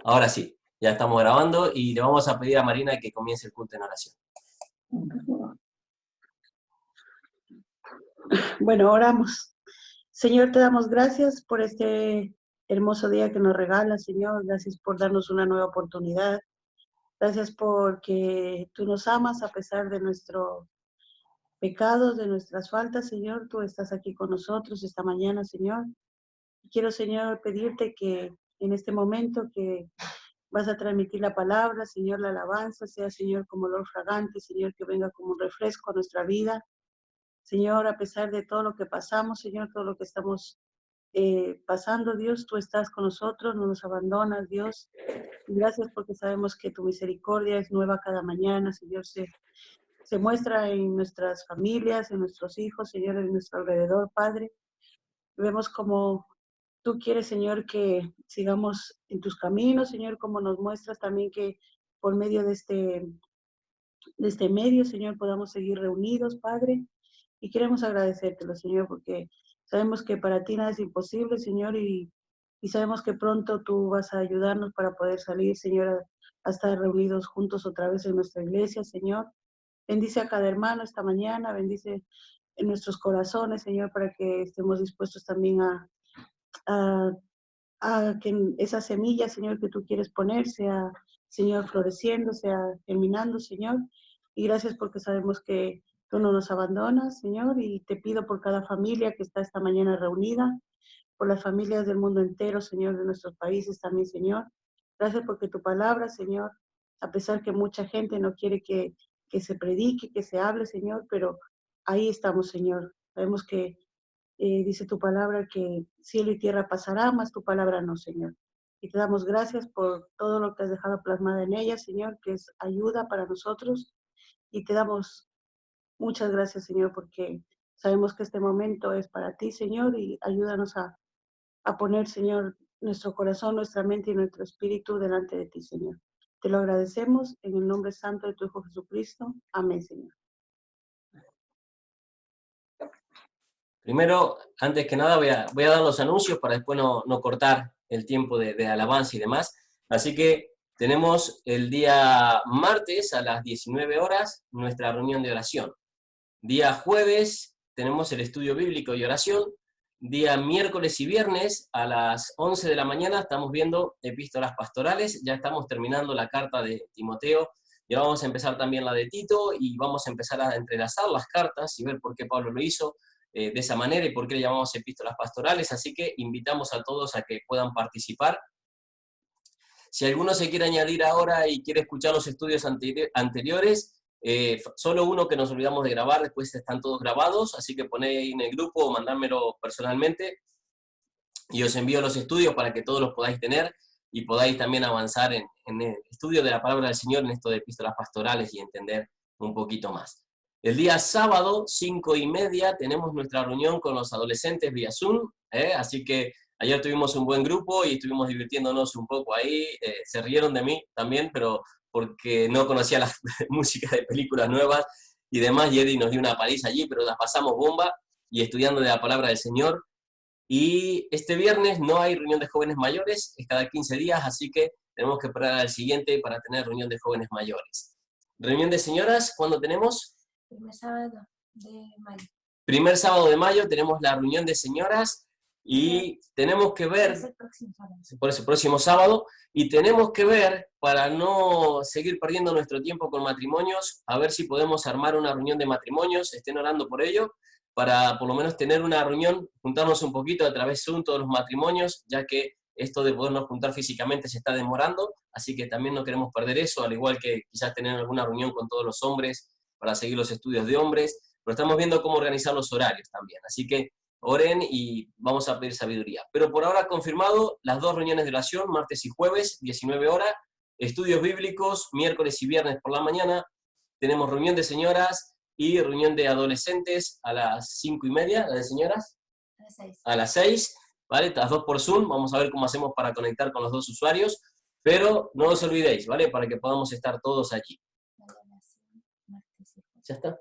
Ahora sí, ya estamos grabando y le vamos a pedir a Marina que comience el culto en oración. Bueno, oramos. Señor, te damos gracias por este hermoso día que nos regalas, Señor. Gracias por darnos una nueva oportunidad. Gracias porque tú nos amas a pesar de nuestros pecados, de nuestras faltas, Señor. Tú estás aquí con nosotros esta mañana, Señor. Quiero, Señor, pedirte que en este momento que vas a transmitir la palabra, Señor, la alabanza, sea, Señor, como olor fragante, Señor, que venga como un refresco a nuestra vida. Señor, a pesar de todo lo que pasamos, Señor, todo lo que estamos pasando, Dios, tú estás con nosotros, no nos abandonas, Dios. Gracias porque sabemos que tu misericordia es nueva cada mañana, Señor, se muestra en nuestras familias, en nuestros hijos, Señor, en nuestro alrededor, Padre. Vemos como tú quieres, Señor, que sigamos en tus caminos, Señor, como nos muestras también que por medio de este medio, Señor, podamos seguir reunidos, Padre. Y queremos agradecértelo, Señor, porque sabemos que para ti nada es imposible, Señor, y sabemos que pronto tú vas a ayudarnos para poder salir, Señor, a estar reunidos juntos otra vez en nuestra iglesia, Señor. Bendice a cada hermano esta mañana, bendice en nuestros corazones, Señor, para que estemos dispuestos también a, a que esa semilla, Señor, que tú quieres poner, sea, Señor, floreciendo, sea germinando, Señor. Y gracias porque sabemos que tú no nos abandonas, Señor, y te pido por cada familia que está esta mañana reunida, por las familias del mundo entero, Señor, de nuestros países también, Señor. Gracias porque tu palabra, Señor, a pesar que mucha gente no quiere que se predique, que se hable, Señor, pero ahí estamos, Señor. Sabemos que dice tu palabra que cielo y tierra pasará, mas tu palabra no, Señor. Y te damos gracias por todo lo que has dejado plasmada en ella, Señor, que es ayuda para nosotros. Y te damos muchas gracias, Señor, porque sabemos que este momento es para ti, Señor, y ayúdanos a poner, Señor, nuestro corazón, nuestra mente y nuestro espíritu delante de ti, Señor. Te lo agradecemos en el nombre santo de tu Hijo Jesucristo. Amén, Señor. Primero, antes que nada, voy a dar los anuncios para después no cortar el tiempo de alabanza y demás. Así que tenemos el día martes a las 19 horas nuestra reunión de oración. Día jueves tenemos el estudio bíblico y oración. Día miércoles y viernes a las 11 de la mañana estamos viendo epístolas pastorales. Ya estamos terminando la carta de Timoteo. Y ahora vamos a empezar también la de Tito y vamos a empezar a entrelazar las cartas y ver por qué Pablo lo hizo de esa manera y por qué le llamamos epístolas pastorales. Así que invitamos a todos a que puedan participar. Si alguno se quiere añadir ahora y quiere escuchar los estudios anteriores, solo uno que nos olvidamos de grabar, después están todos grabados, así que poné ahí en el grupo o mandármelo personalmente y os envío los estudios para que todos los podáis tener y podáis también avanzar en el estudio de la palabra del Señor en esto de epístolas pastorales y entender un poquito más. El día sábado, 5:30, tenemos nuestra reunión con los adolescentes vía Zoom, así que ayer tuvimos un buen grupo y estuvimos divirtiéndonos un poco ahí, se rieron de mí también, pero porque no conocía la música de películas nuevas y demás, y Eddie nos dio una paliza allí, pero las pasamos bomba y estudiando de la palabra del Señor. Y este viernes no hay reunión de jóvenes mayores, es cada 15 días, así que tenemos que esperar al siguiente para tener reunión de jóvenes mayores. Reunión de señoras, ¿cuándo tenemos? Primer sábado de mayo. Primer sábado de mayo tenemos la reunión de señoras y tenemos que ver, por ese próximo sábado, y tenemos que ver, para no seguir perdiendo nuestro tiempo con matrimonios, a ver si podemos armar una reunión de matrimonios, estén orando por ello, para por lo menos tener una reunión, juntarnos un poquito a través de Zoom todos los matrimonios, ya que esto de podernos juntar físicamente se está demorando, así que también no queremos perder eso, al igual que quizás tener alguna reunión con todos los hombres para seguir los estudios de hombres, pero estamos viendo cómo organizar los horarios también, así que oren y vamos a pedir sabiduría. Pero por ahora confirmado las dos reuniones de oración, martes y jueves, 19 horas, estudios bíblicos, miércoles y viernes por la mañana, tenemos reunión de señoras y reunión de adolescentes a las 5:30, la de señoras, A las 6. a las 6, ¿vale? Las dos por Zoom, vamos a ver cómo hacemos para conectar con los dos usuarios, pero no os olvidéis, ¿vale? Para que podamos estar todos allí. ¿Ya está?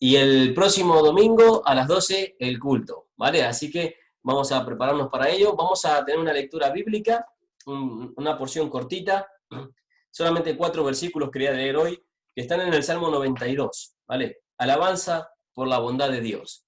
Y el próximo domingo a las 12 el culto, ¿vale? Así que vamos a prepararnos para ello. Vamos a tener una lectura bíblica una porción cortita, solamente 4 versículos quería leer hoy, que están en el Salmo 92, ¿vale? Alabanza por la bondad de Dios.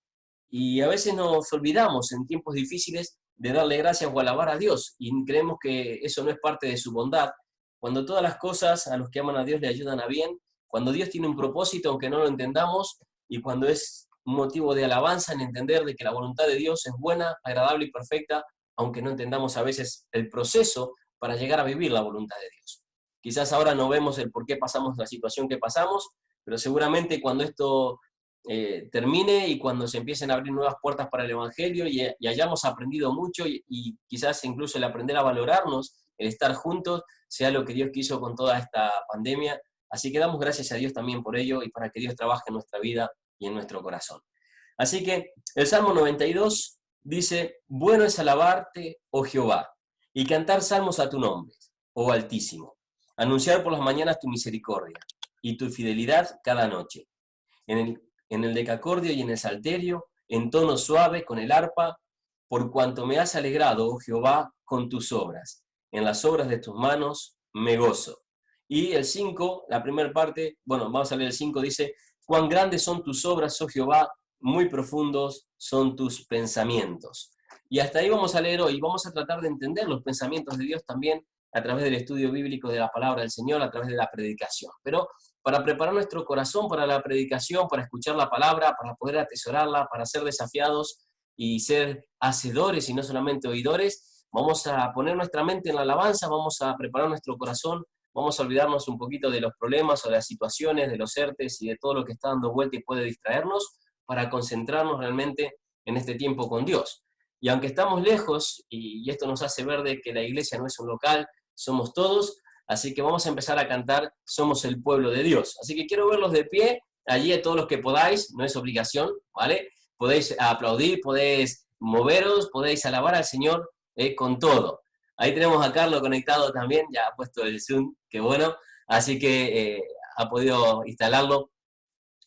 Y a veces nos olvidamos en tiempos difíciles de darle gracias o alabar a Dios, y creemos que eso no es parte de su bondad, cuando todas las cosas a los que aman a Dios le ayudan a bien, cuando Dios tiene un propósito aunque no lo entendamos, y cuando es un motivo de alabanza en entender de que la voluntad de Dios es buena, agradable y perfecta, aunque no entendamos a veces el proceso para llegar a vivir la voluntad de Dios. Quizás ahora no vemos el por qué pasamos la situación que pasamos, pero seguramente cuando esto termine y cuando se empiecen a abrir nuevas puertas para el Evangelio y hayamos aprendido mucho y quizás incluso el aprender a valorarnos, el estar juntos, sea lo que Dios quiso con toda esta pandemia. Así que damos gracias a Dios también por ello y para que Dios trabaje en nuestra vida y en nuestro corazón. Así que el Salmo 92 dice: bueno es alabarte, oh Jehová, y cantar salmos a tu nombre, oh Altísimo, anunciar por las mañanas tu misericordia y tu fidelidad cada noche. En el decacordio y en el salterio, en tono suave con el arpa, por cuanto me has alegrado, oh Jehová, con tus obras. En las obras de tus manos me gozo. Y el 5, la primera parte, bueno, vamos a leer el 5, dice: cuán grandes son tus obras, oh Jehová, muy profundos son tus pensamientos. Y hasta ahí vamos a leer hoy. Vamos a tratar de entender los pensamientos de Dios también a través del estudio bíblico de la palabra del Señor, a través de la predicación. Pero para preparar nuestro corazón para la predicación, para escuchar la palabra, para poder atesorarla, para ser desafiados y ser hacedores y no solamente oidores, vamos a poner nuestra mente en la alabanza, vamos a preparar nuestro corazón, vamos a olvidarnos un poquito de los problemas o de las situaciones, de los ERTES y de todo lo que está dando vuelta y puede distraernos, para concentrarnos realmente en este tiempo con Dios. Y aunque estamos lejos, y esto nos hace ver de que la iglesia no es un local, somos todos, así que vamos a empezar a cantar Somos el pueblo de Dios. Así que quiero verlos de pie, allí a todos los que podáis, no es obligación, ¿vale? Podéis aplaudir, podéis moveros, podéis alabar al Señor con todo. Ahí tenemos a Carlos conectado también, ya ha puesto el Zoom, qué bueno, así que ha podido instalarlo,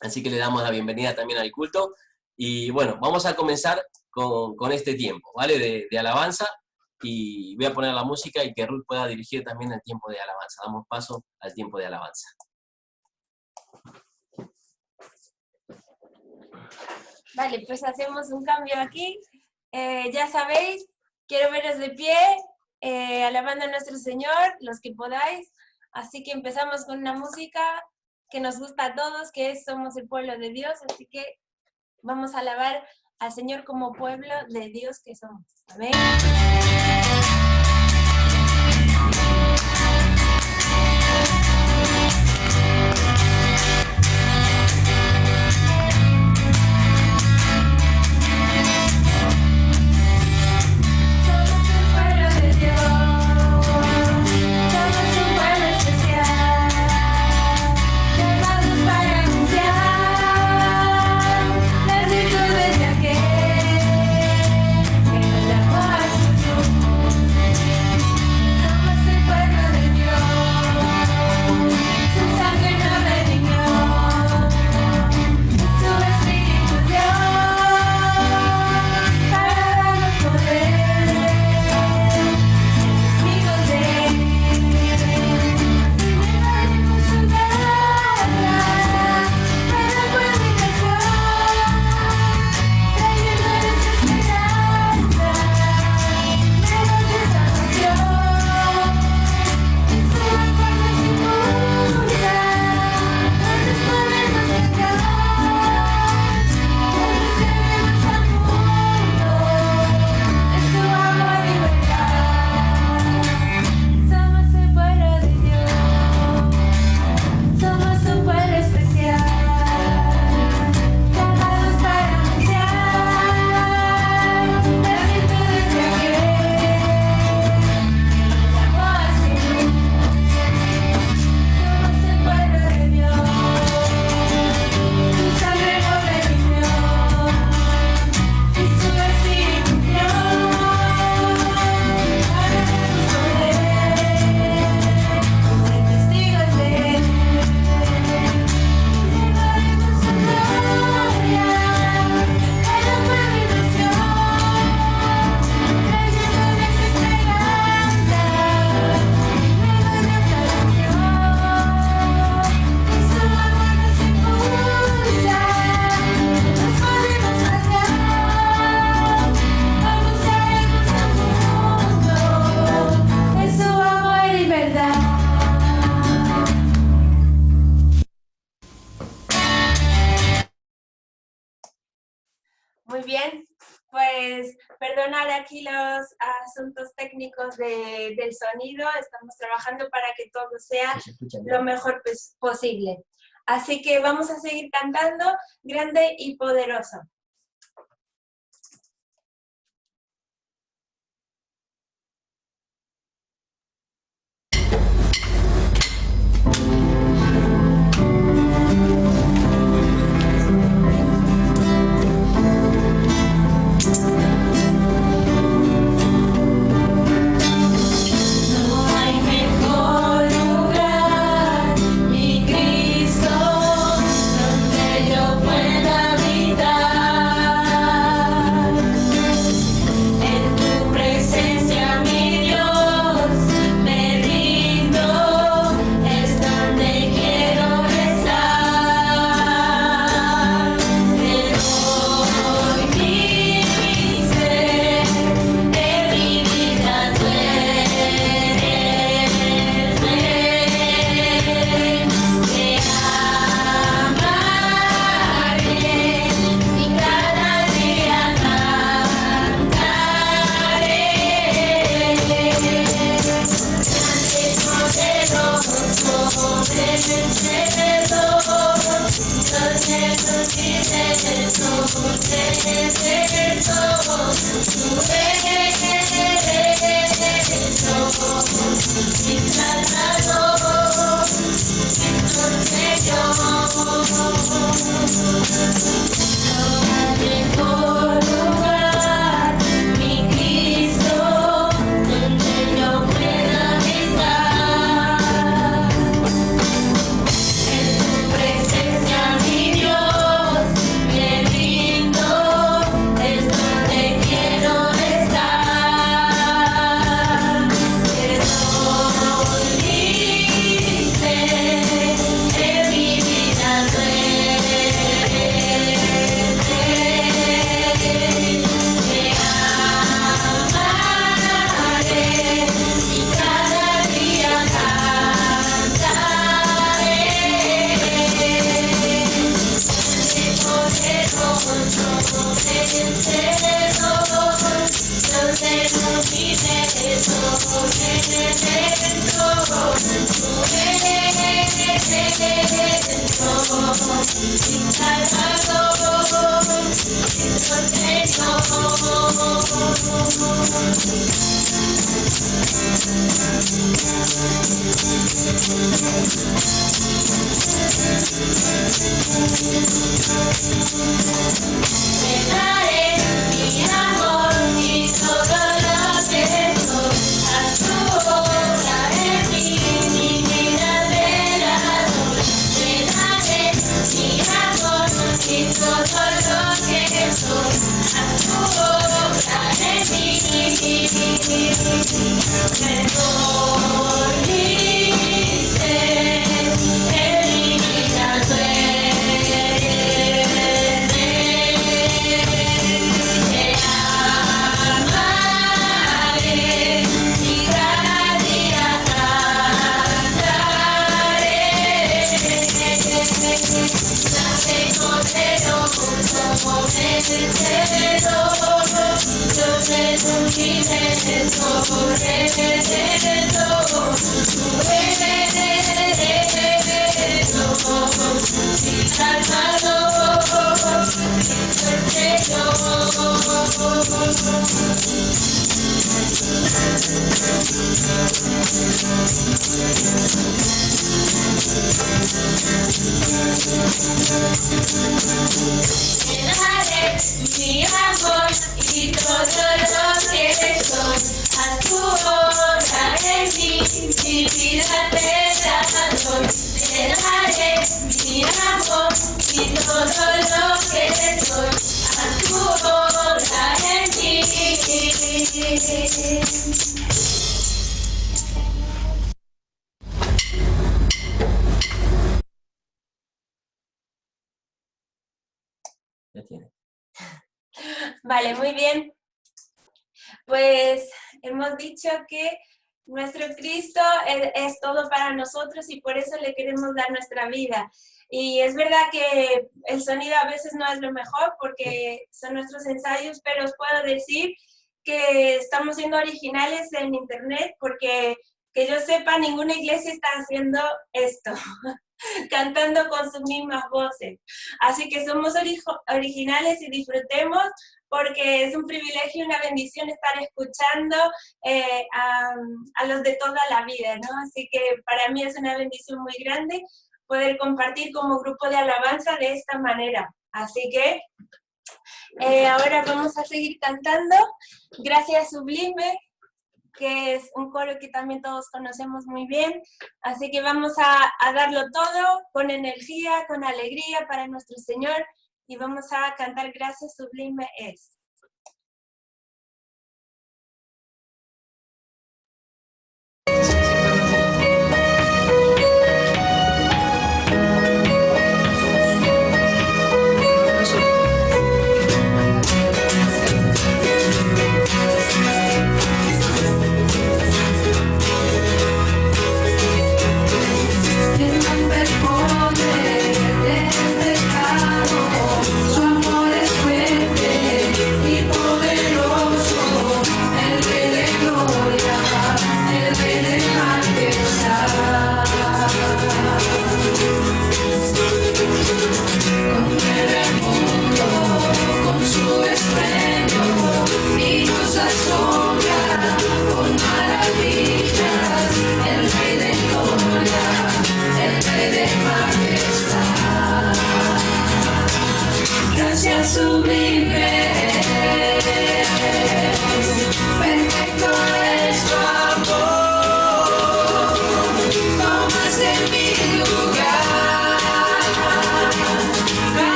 así que le damos la bienvenida también al culto. Y bueno, vamos a comenzar con este tiempo, ¿vale? De alabanza. Y voy a poner la música y que Ruth pueda dirigir también el tiempo de alabanza. Damos paso al tiempo de alabanza. Vale, pues hacemos un cambio aquí. Ya sabéis, quiero veros de pie, alabando a nuestro Señor, los que podáis. Así que empezamos con una música que nos gusta a todos, que es Somos el pueblo de Dios. Así que vamos a alabar al Señor como pueblo de Dios que somos. Amén. Somos Muy bien, pues perdonar aquí los asuntos técnicos del sonido, estamos trabajando para que todo sea lo mejor posible. Así que vamos a seguir cantando Grande y Poderoso. Mi amor y todo lo que soy, a tu obra en mí, mi vida te doy. Te daré mi amor y todo lo que soy, a tu obra en mí. Ya tiene. Vale, muy bien. Pues hemos dicho que Nuestro Cristo es todo para nosotros y por eso le queremos dar nuestra vida. Y es verdad que el sonido a veces no es lo mejor porque son nuestros ensayos, pero os puedo decir que estamos siendo originales en internet porque, que yo sepa, ninguna iglesia está haciendo esto, cantando con sus mismas voces. Así que somos originales y disfrutemos, porque es un privilegio y una bendición estar escuchando a los de toda la vida, ¿no? Así que para mí es una bendición muy grande poder compartir como grupo de alabanza de esta manera. Así que ahora vamos a seguir cantando. Gracias Sublime, que es un coro que también todos conocemos muy bien. Así que vamos a darlo todo con energía, con alegría para nuestro Señor. Y vamos a cantar Gracias Sublime es. Su amor es fuerte.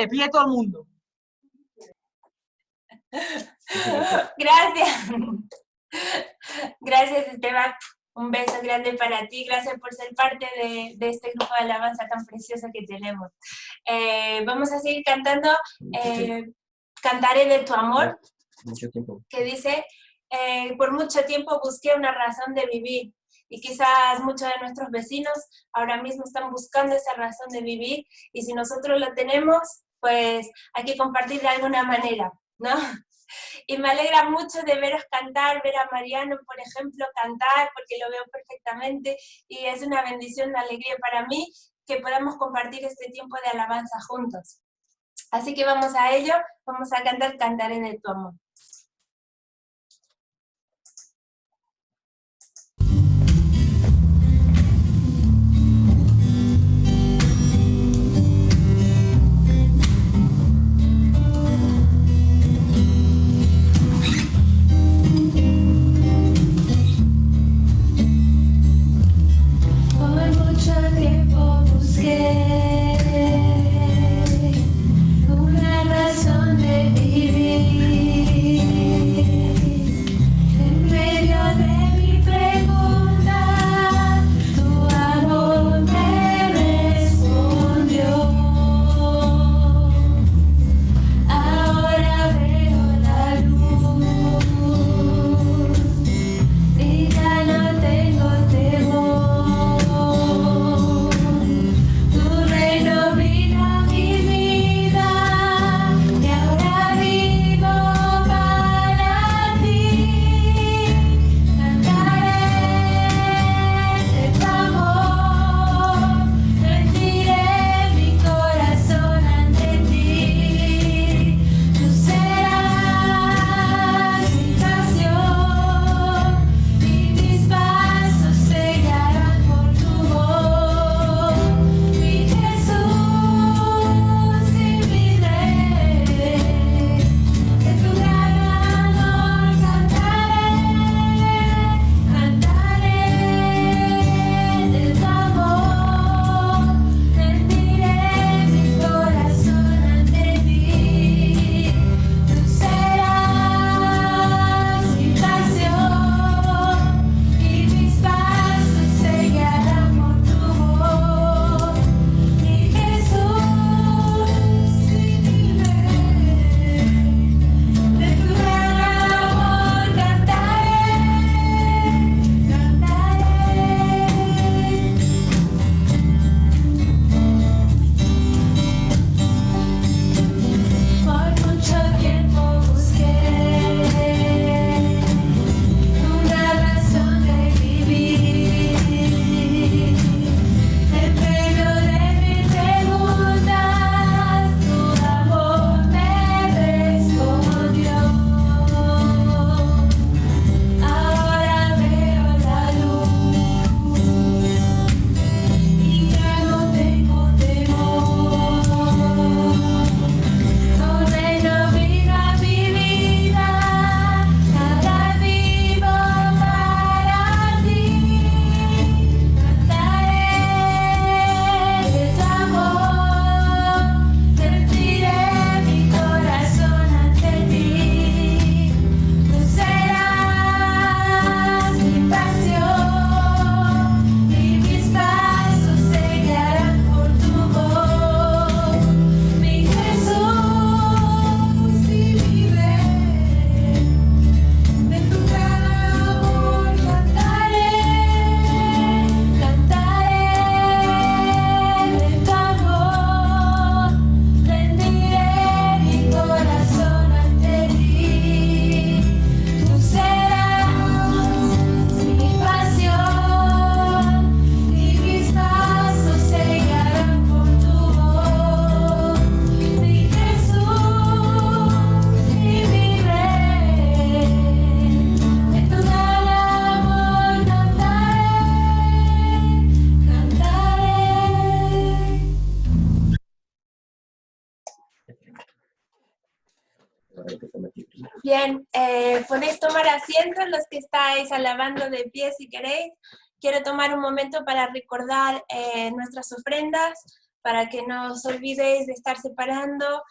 de pie todo el mundo. Gracias. Gracias, Esteban. Un beso grande para ti. Gracias por ser parte de este grupo de alabanza tan precioso que tenemos. Vamos a seguir cantando Cantaré de tu amor, Mucho tiempo. que dice, por mucho tiempo busqué una razón de vivir. Y quizás muchos de nuestros vecinos ahora mismo están buscando esa razón de vivir. Y si nosotros lo tenemos, pues hay que compartir de alguna manera, ¿no? Y me alegra mucho de veros cantar, ver a Mariano, por ejemplo, cantar, porque lo veo perfectamente, y es una bendición, una alegría para mí que podamos compartir este tiempo de alabanza juntos. Así que vamos a ello, vamos a cantar Cantaré de tu amor. Por mucho tiempo busqué una razón de vivir. En medio de mi pregunta, tu amor me respondió. Ahora veo la luz y ya no tengo temor. Tu reino vino a mi vida y ahora vivo para ti. Cantaré de tu amor, rendiré mi corazón ante ti. Tú serás mi pasión y mis pasos se guiarán por tu voz. Mi Jesús y mi Rey, de tu gran amor cantaré de tu amor, rendiré mi corazón ante ti. Tú serás mi pasión y mis pasos se guiarán por tu voz. Mi Jesús y mi Rey, de tu gran amor cantaré. Por mucho tiempo busqué una razón de vivir. En medio de mis preguntas, tu amor me respondió. Ahora veo la luz y ya no tengo temor. Tu reino vino a mi vida, ahora vivo para ti. Cantaré de tu amor, rendiré mi corazón ante ti. Tú serás mi pasión y mis pasos se guiarán por tu voz. Mi Jesús y mi Rey, de tu gran amor cantaré de tu amor, rendiré mi corazón ante ti. Tú serás mi pasión y mis pasos se guiarán por tu voz. Mi Jesús y mi Rey, de tu gran amor cantaré. Bien, podéis tomar asiento los que estáis alabando de pie si queréis. Quiero tomar un momento para recordar nuestras ofrendas. para que no os olvidéis de estar separando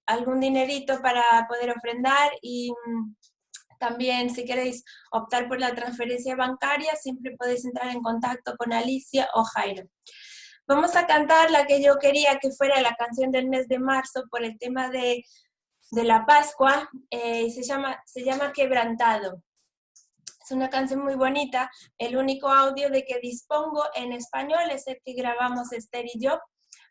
algún dinerito para poder ofrendar, y también si queréis optar por la transferencia bancaria, siempre podéis entrar en contacto con Alicia o Jairo. Vamos a cantar la que yo quería que fuera la canción del mes de marzo por el tema de la Pascua, y se llama Quebrantado. Es una canción muy bonita. El único audio de que dispongo en español es el que grabamos Esther y yo,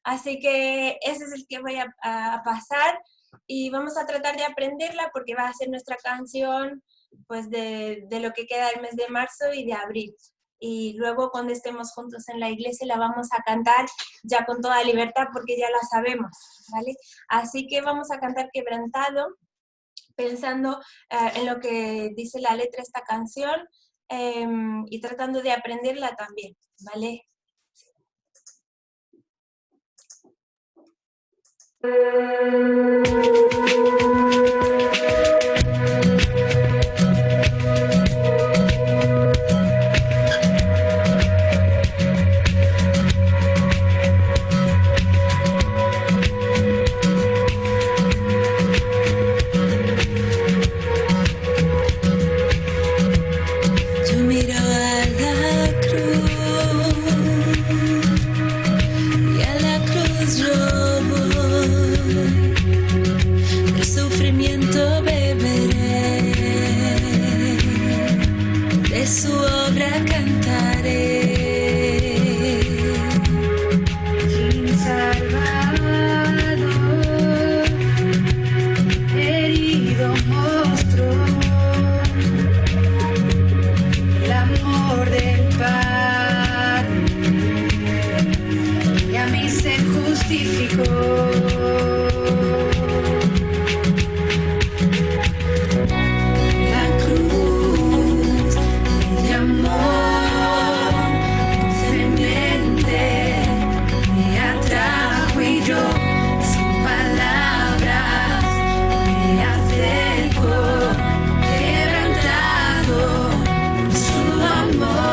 así que ese es el que voy a pasar, y vamos a tratar de aprenderla porque va a ser nuestra canción pues de lo que queda del mes de marzo y de abril. Y luego cuando estemos juntos en la iglesia la vamos a cantar ya con toda libertad porque ya la sabemos, ¿vale? Así que vamos a cantar Quebrantado, pensando en lo que dice la letra de esta canción, y tratando de aprenderla también, ¿vale? Yo miro a la cruz y a la cruz yo voy, el sufrimiento beberé, de su obra cantaré. Sin Salvador, herido mostró el amor del Padre, y a mí se justificó. La cruz me llamó dulcemente, me atrajo y yo sin palabras me acerco, quebrantado su amor.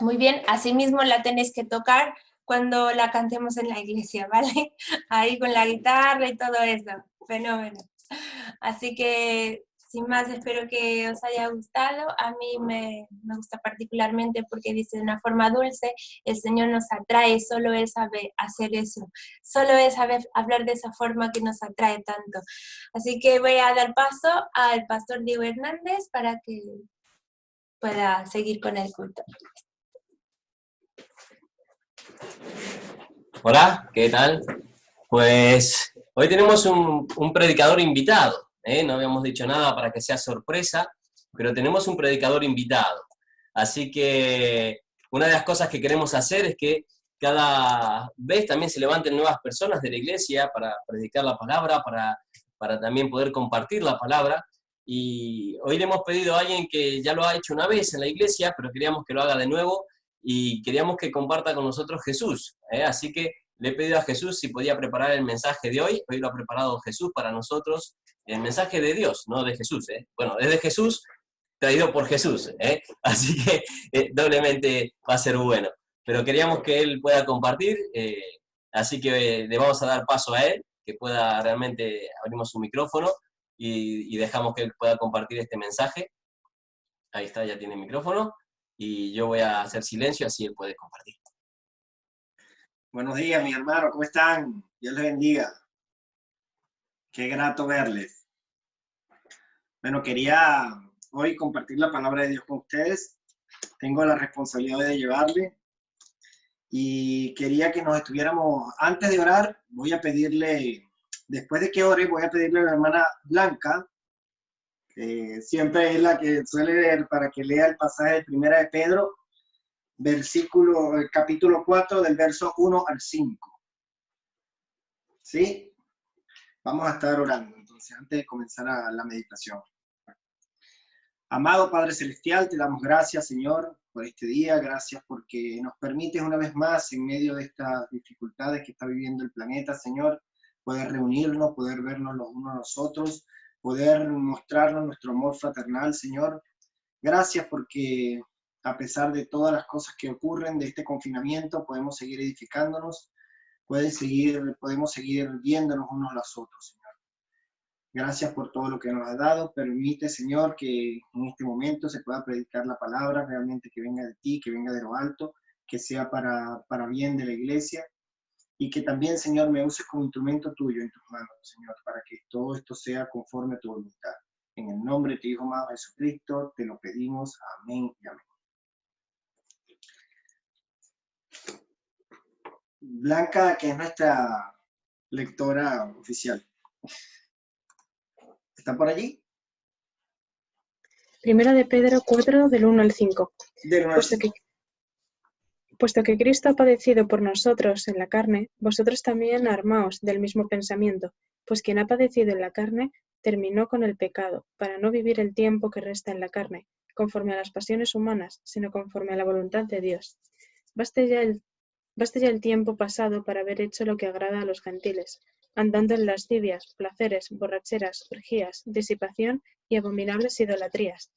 Muy bien, asimismo la tenéis que tocar cuando la cantemos en la iglesia, ¿vale? Ahí con la guitarra y todo eso, fenómeno. Así que, sin más, espero que os haya gustado. A mí me gusta particularmente porque dice de una forma dulce, el Señor nos atrae, solo Él sabe hacer eso. Solo Él sabe hablar de esa forma que nos atrae tanto. Así que voy a dar paso al pastor Diego Hernández para que pueda seguir con el culto. Hola, ¿qué tal? Pues hoy tenemos un predicador invitado, ¿eh? No habíamos dicho nada para que sea sorpresa, pero tenemos un predicador invitado. Así que una de las cosas que queremos hacer es que cada vez también se levanten nuevas personas de la iglesia para predicar la palabra, para también poder compartir la palabra. Y hoy le hemos pedido a alguien que ya lo ha hecho una vez en la iglesia, pero queríamos que lo haga de nuevo y queríamos que comparta con nosotros Jesús, ¿eh? Así que le he pedido a Jesús si podía preparar el mensaje de hoy. Hoy lo ha preparado Jesús para nosotros, el mensaje de Dios, no de Jesús, ¿eh? Bueno, es de Jesús, traído por Jesús, ¿eh? Así que doblemente va a ser bueno. Pero queríamos que él pueda compartir, así que le vamos a dar paso a él, que pueda realmente, abrimos su micrófono y dejamos que él pueda compartir este mensaje. Ahí está, ya tiene el micrófono. Y yo voy a hacer silencio, así él puede compartir. Buenos días, mis hermanos, ¿cómo están? Dios les bendiga. Qué grato verles. Bueno, quería hoy compartir la palabra de Dios con ustedes. Tengo la responsabilidad de llevarle. Y quería que nos estuviéramos, antes de orar, voy a pedirle, después de que ore, voy a pedirle a la hermana Blanca, que siempre es la que suele leer, para que lea el pasaje de Primera de Pedro, capítulo 4, del verso 1 al 5. ¿Sí? Vamos a estar orando, entonces, antes de comenzar la meditación. Amado Padre Celestial, te damos gracias, Señor, por este día. Gracias porque nos permites una vez más, en medio de estas dificultades que está viviendo el planeta, Señor, poder reunirnos, poder vernos los unos a los otros, poder mostrarnos nuestro amor fraternal, Señor. Gracias porque a pesar de todas las cosas que ocurren de este confinamiento, podemos seguir edificándonos, podemos seguir viéndonos unos a los otros, Señor. Gracias por todo lo que nos has dado. Permite, Señor, que en este momento se pueda predicar la palabra, realmente que venga de ti, que venga de lo alto, que sea para bien de la iglesia, y que también, Señor, me uses como instrumento tuyo en tus manos, Señor, para que todo esto sea conforme a tu voluntad. En el nombre de tu Hijo amado Jesucristo, te lo pedimos. Amén y amén. Blanca, que es nuestra lectora oficial. ¿Está por allí? Primera de Pedro 4, del 1 al 5. Puesto que Cristo ha padecido por nosotros en la carne, vosotros también armaos del mismo pensamiento, pues quien ha padecido en la carne terminó con el pecado, para no vivir el tiempo que resta en la carne, conforme a las pasiones humanas, sino conforme a la voluntad de Dios. Baste ya el tiempo pasado para haber hecho lo que agrada a los gentiles, andando en lascivias, placeres, borracheras, orgías, disipación y abominables idolatrías.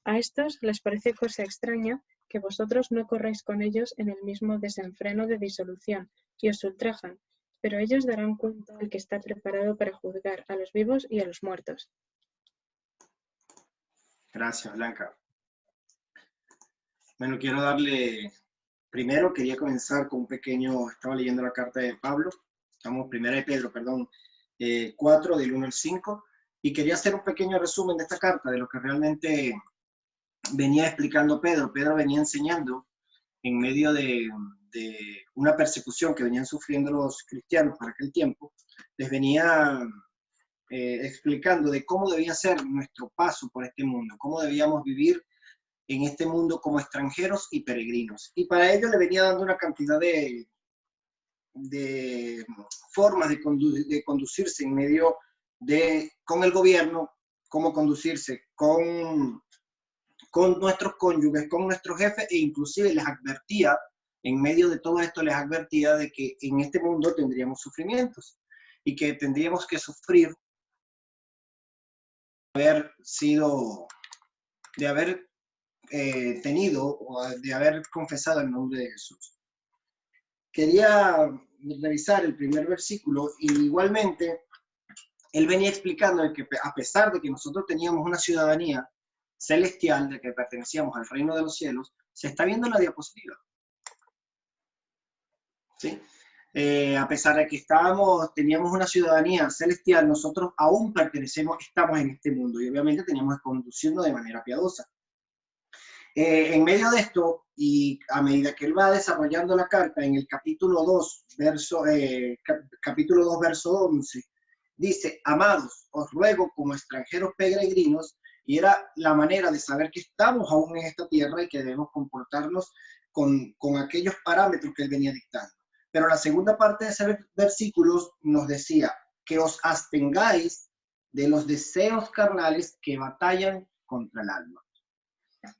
A estos les parece cosa extraña que vosotros no corráis con ellos en el mismo desenfreno de disolución, y os ultrajan, pero ellos darán cuenta al que está preparado para juzgar a los vivos y a los muertos. Gracias, Blanca. Bueno, primero quería comenzar con estaba leyendo la carta de Pablo, Primera de Pedro, 4, del 1 al 5, y quería hacer un pequeño resumen de esta carta, de lo que realmente venía explicando Pedro. Pedro venía enseñando en medio de una persecución que venían sufriendo los cristianos para aquel tiempo, les venía explicando de cómo debía ser nuestro paso por este mundo, cómo debíamos vivir en este mundo como extranjeros y peregrinos. Y para ello le venía dando una cantidad de formas de conducirse en medio con el gobierno, cómo conducirse con nuestros cónyuges, con nuestros jefes, e inclusive les advertía, en medio de todo esto les advertía de que en este mundo tendríamos sufrimientos y que tendríamos que sufrir de haber tenido o de haber confesado el nombre de Jesús. Quería revisar el primer versículo y igualmente él venía explicando de que a pesar de que nosotros teníamos una ciudadanía celestial, de que pertenecíamos al reino de los cielos, se está viendo en la diapositiva. ¿Sí? A pesar de que teníamos una ciudadanía celestial, nosotros aún estamos en este mundo y obviamente teníamos que conducirnos de manera piadosa. En medio de esto, y a medida que él va desarrollando la carta, en el capítulo 2, verso 11, dice: amados, os ruego como extranjeros peregrinos, y era la manera de saber que estamos aún en esta tierra y que debemos comportarnos con aquellos parámetros que él venía dictando. Pero la segunda parte de ese versículo nos decía que os abstengáis de los deseos carnales que batallan contra el alma.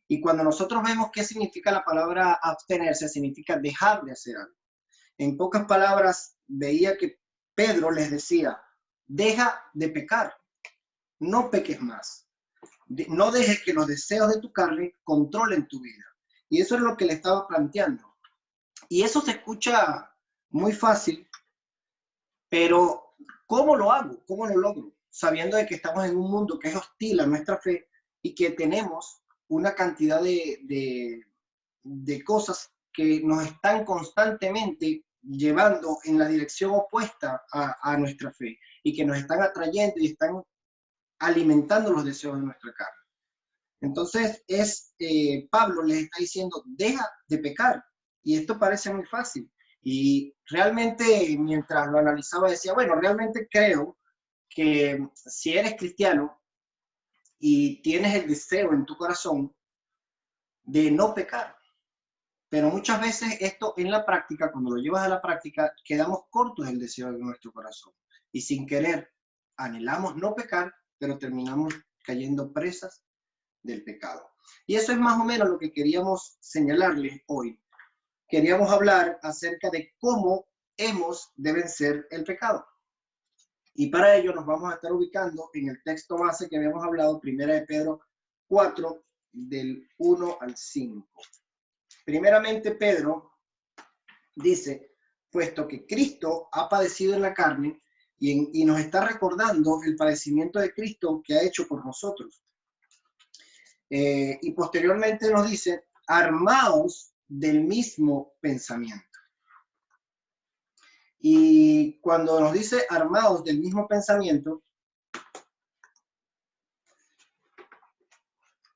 Y cuando nosotros vemos qué significa la palabra abstenerse, significa dejar de hacer algo. En pocas palabras, veía que Pedro les decía: deja de pecar, no peques más. No dejes que los deseos de tu carne controlen tu vida. Y eso es lo que le estaba planteando. Y eso se escucha muy fácil, pero ¿cómo lo hago? ¿Cómo lo logro? Sabiendo de que estamos en un mundo que es hostil a nuestra fe y que tenemos una cantidad de cosas que nos están constantemente llevando en la dirección opuesta a nuestra fe y que nos están atrayendo y están alimentando los deseos de nuestra carne. Entonces Pablo les está diciendo: deja de pecar. Y esto parece muy fácil. Y realmente, mientras lo analizaba, decía, bueno, realmente creo que si eres cristiano y tienes el deseo en tu corazón de no pecar, pero muchas veces esto en la práctica, cuando lo llevas a la práctica, quedamos cortos del deseo de nuestro corazón. Y sin querer, anhelamos no pecar, pero terminamos cayendo presas del pecado. Y eso es más o menos lo que queríamos señalarles hoy. Queríamos hablar acerca de cómo hemos de vencer el pecado. Y para ello nos vamos a estar ubicando en el texto base que habíamos hablado, 1 de Pedro 4, del 1 al 5. Primeramente, Pedro dice: puesto que Cristo ha padecido en la carne, y nos está recordando el padecimiento de Cristo que ha hecho por nosotros. Y posteriormente nos dice: armaos del mismo pensamiento. Y cuando nos dice armados del mismo pensamiento,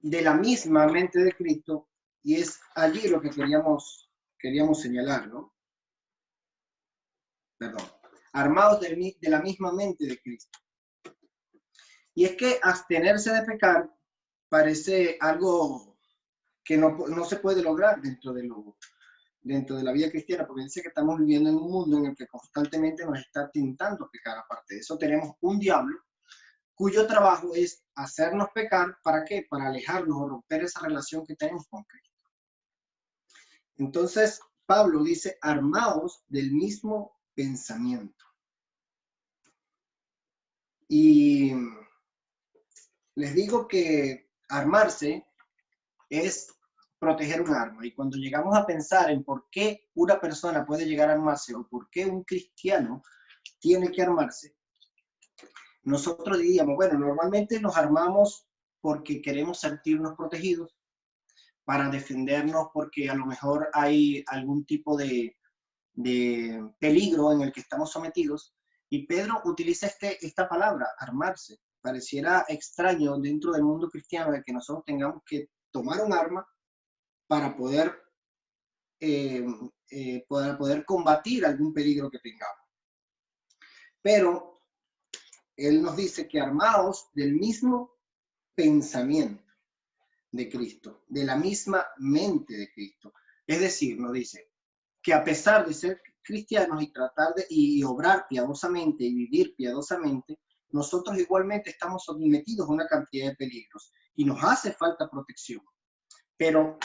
de la misma mente de Cristo, y es allí lo que queríamos señalar, ¿no? Perdón. Armados de la misma mente de Cristo. Y es que abstenerse de pecar parece algo que no se puede lograr dentro de la vida cristiana, porque dice que estamos viviendo en un mundo en el que constantemente nos está tentando pecar. Aparte de eso, tenemos un diablo cuyo trabajo es hacernos pecar. ¿Para qué? Para alejarnos o romper esa relación que tenemos con Cristo. Entonces, Pablo dice: armaos del mismo pensamiento. Y les digo que armarse es proteger un arma. Y cuando llegamos a pensar en por qué una persona puede llegar a armarse o por qué un cristiano tiene que armarse, nosotros diríamos, bueno, normalmente nos armamos porque queremos sentirnos protegidos, para defendernos porque a lo mejor hay algún tipo de peligro en el que estamos sometidos. Y Pedro utiliza esta palabra, armarse. Pareciera extraño dentro del mundo cristiano de que nosotros tengamos que tomar un arma para poder combatir algún peligro que tengamos. Pero él nos dice que armaos del mismo pensamiento de Cristo, de la misma mente de Cristo. Es decir, nos dice que a pesar de ser cristianos y tratar y obrar piadosamente y vivir piadosamente, nosotros igualmente estamos sometidos a una cantidad de peligros y nos hace falta protección. Pero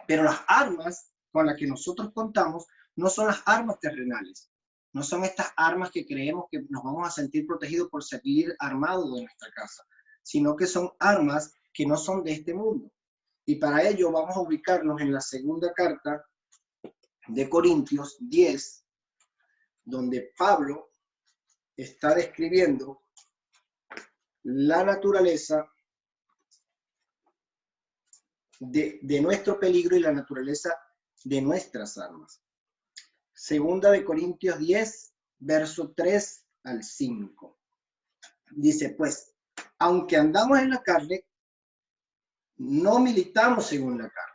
las armas con las que nosotros contamos no son las armas terrenales, no son estas armas que creemos que nos vamos a sentir protegidos por salir armados de nuestra casa, sino que son armas que no son de este mundo. Y para ello vamos a ubicarnos en la segunda carta de Corintios 10, donde Pablo está describiendo la naturaleza de nuestro peligro y la naturaleza de nuestras armas. Segunda de Corintios 10, verso 3 al 5. Dice, pues, aunque andamos en la carne, no militamos según la carne,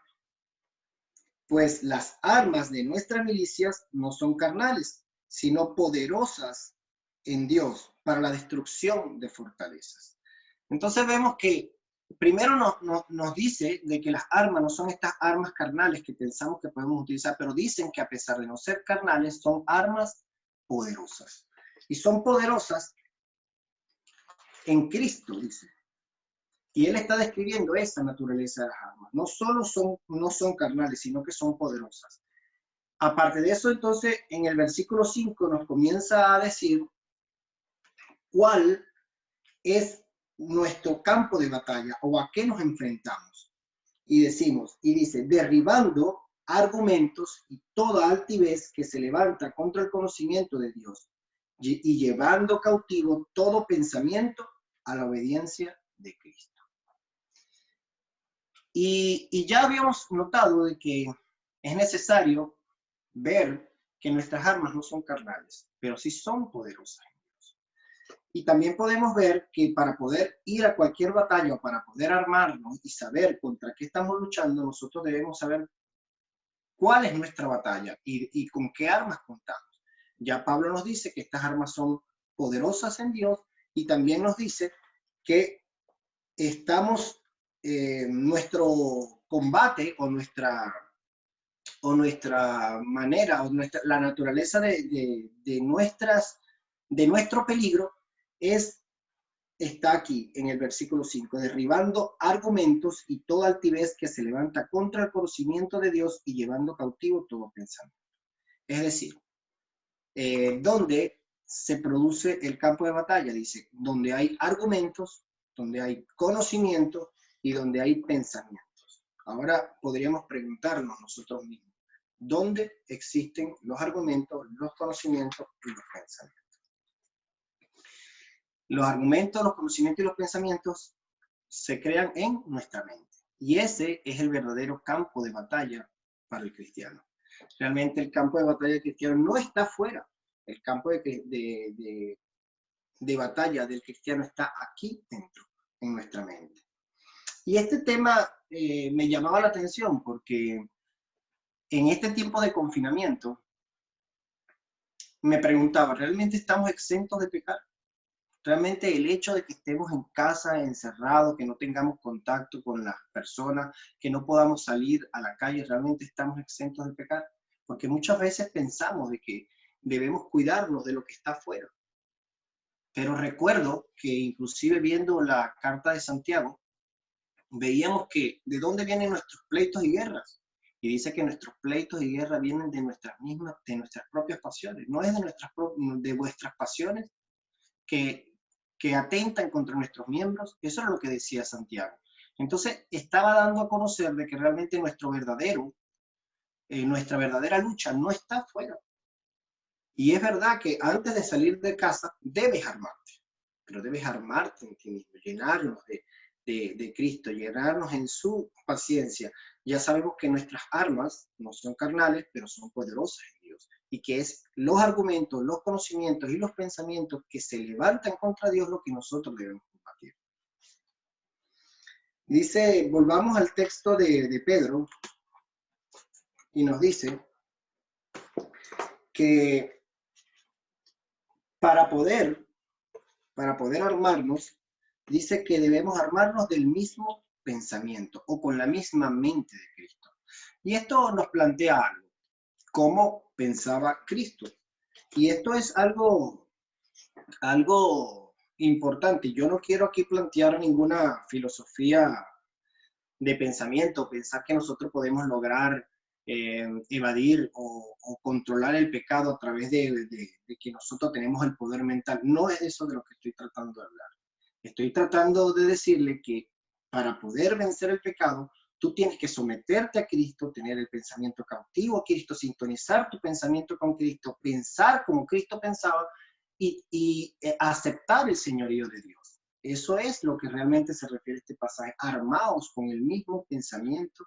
pues las armas de nuestras milicias no son carnales, sino poderosas en Dios para la destrucción de fortalezas. Entonces vemos que primero nos dice de que las armas no son estas armas carnales que pensamos que podemos utilizar, pero dicen que a pesar de no ser carnales, son armas poderosas. Y son poderosas en Cristo, dice. Y él está describiendo esa naturaleza de las armas. No solo no son carnales, sino que son poderosas. Aparte de eso, entonces, en el versículo 5 nos comienza a decir cuál es nuestro campo de batalla o a qué nos enfrentamos. Y dice, derribando argumentos y toda altivez que se levanta contra el conocimiento de Dios y llevando cautivo todo pensamiento a la obediencia de Cristo. Y ya habíamos notado de que es necesario ver que nuestras armas no son carnales, pero sí son poderosas en Dios. Y también podemos ver que para poder ir a cualquier batalla o para poder armarnos y saber contra qué estamos luchando, nosotros debemos saber cuál es nuestra batalla y con qué armas contamos. Ya Pablo nos dice que estas armas son poderosas en Dios y también nos dice que estamos, nuestro combate o nuestra manera o la naturaleza de nuestro peligro está aquí en el versículo 5, derribando argumentos y toda altivez que se levanta contra el conocimiento de Dios y llevando cautivo todo pensamiento. Es decir, donde se produce el campo de batalla, dice, donde hay argumentos, donde hay conocimiento y donde hay pensamientos. Ahora podríamos preguntarnos nosotros mismos, ¿dónde existen los argumentos, los conocimientos y los pensamientos? Los argumentos, los conocimientos y los pensamientos se crean en nuestra mente. Y ese es el verdadero campo de batalla para el cristiano. Realmente el campo de batalla del cristiano no está afuera. El campo de batalla del cristiano está aquí dentro, en nuestra mente. Y este tema me llamaba la atención porque en este tiempo de confinamiento me preguntaba, ¿realmente estamos exentos de pecar? Realmente el hecho de que estemos en casa, encerrados, que no tengamos contacto con las personas, que no podamos salir a la calle, ¿realmente estamos exentos de pecar? Porque muchas veces pensamos de que debemos cuidarnos de lo que está afuera. Pero recuerdo que inclusive viendo la carta de Santiago, veíamos que de dónde vienen nuestros pleitos y guerras. Y dice que nuestros pleitos y guerras vienen de nuestras propias pasiones. No es de vuestras pasiones que atentan contra nuestros miembros. Eso es lo que decía Santiago. Entonces estaba dando a conocer de que realmente nuestra verdadera lucha no está afuera. Y es verdad que antes de salir de casa debes armarte, pero debes armarte en ti mismo, llenarnos de Cristo, llenarnos en su paciencia. Ya sabemos que nuestras armas no son carnales, pero son poderosas en Dios. Y que es los argumentos, los conocimientos y los pensamientos que se levantan contra Dios lo que nosotros debemos combatir. Dice, volvamos al texto de Pedro, y nos dice que para poder armarnos, dice que debemos armarnos del mismo pensamiento o con la misma mente de Cristo. Y esto nos plantea algo, cómo pensaba Cristo. Y esto es algo importante. Yo no quiero aquí plantear ninguna filosofía de pensamiento, pensar que nosotros podemos lograr evadir o controlar el pecado a través de que nosotros tenemos el poder mental. No es eso de lo que estoy tratando de hablar. Estoy tratando de decirle que para poder vencer el pecado, Tú tienes que someterte a Cristo, tener el pensamiento cautivo a Cristo, sintonizar tu pensamiento con Cristo, pensar como Cristo pensaba y aceptar el señorío de Dios. Eso es lo que realmente se refiere a este pasaje, armados con el mismo pensamiento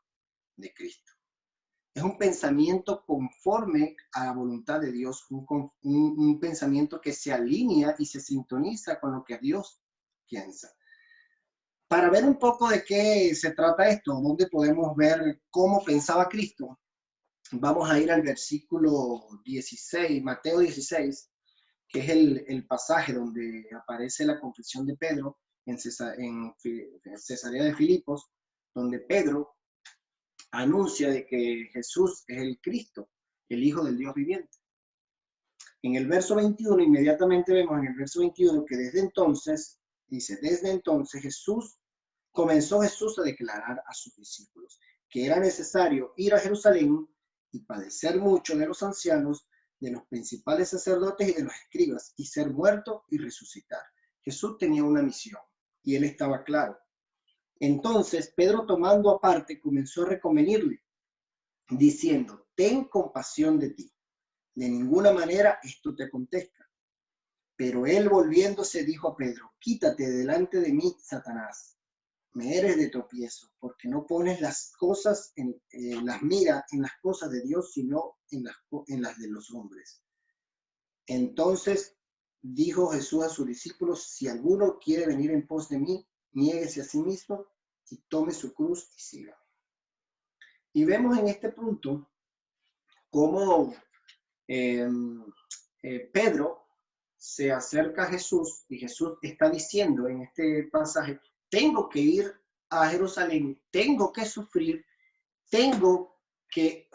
de Cristo. Es un pensamiento conforme a la voluntad de Dios, un pensamiento que se alinea y se sintoniza con lo que Dios piensa. Para ver un poco de qué se trata esto, dónde podemos ver cómo pensaba Cristo, vamos a ir al versículo 16, Mateo 16, que es el pasaje donde aparece la confesión de Pedro en Cesarea de Filipos, donde Pedro anuncia de que Jesús es el Cristo, el Hijo del Dios viviente. En el verso 21, inmediatamente vemos en el verso 21 que desde entonces, dice, desde entonces comenzó Jesús a declarar a sus discípulos que era necesario ir a Jerusalén y padecer mucho de los ancianos, de los principales sacerdotes y de los escribas, y ser muerto y resucitar. Jesús tenía una misión y él estaba claro. Entonces Pedro, tomando aparte, comenzó a reconvenirle, diciendo, ten compasión de ti, de ninguna manera esto te acontezca. Pero él, volviéndose, dijo a Pedro, quítate delante de mí, Satanás, me eres de tropiezo, porque no pones las cosas, las mira en las cosas de Dios, sino en las de los hombres. Entonces dijo Jesús a sus discípulos, si alguno quiere venir en pos de mí, niéguese a sí mismo y tome su cruz y siga. Y vemos en este punto cómo Pedro se acerca a Jesús y Jesús está diciendo en este pasaje, tengo que ir a Jerusalén, tengo que sufrir, tengo que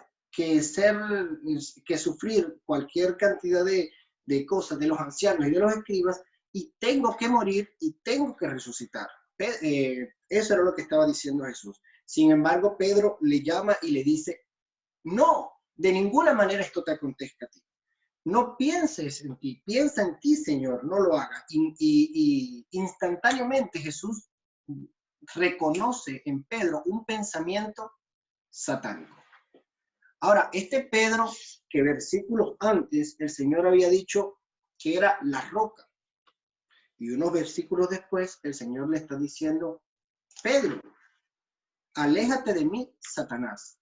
sufrir cualquier cantidad de cosas de los ancianos y de los escribas, y tengo que morir y tengo que resucitar. Eso era lo que estaba diciendo Jesús. Sin embargo, Pedro le llama y le dice, no, de ninguna manera esto te acontezca a ti. No pienses en ti, piensa en ti, Señor, no lo hagas. Y instantáneamente Jesús reconoce en Pedro un pensamiento satánico. Ahora, este Pedro, que versículos antes el Señor había dicho que era la roca, y unos versículos después el Señor le está diciendo, Pedro, aléjate de mí, Satanás.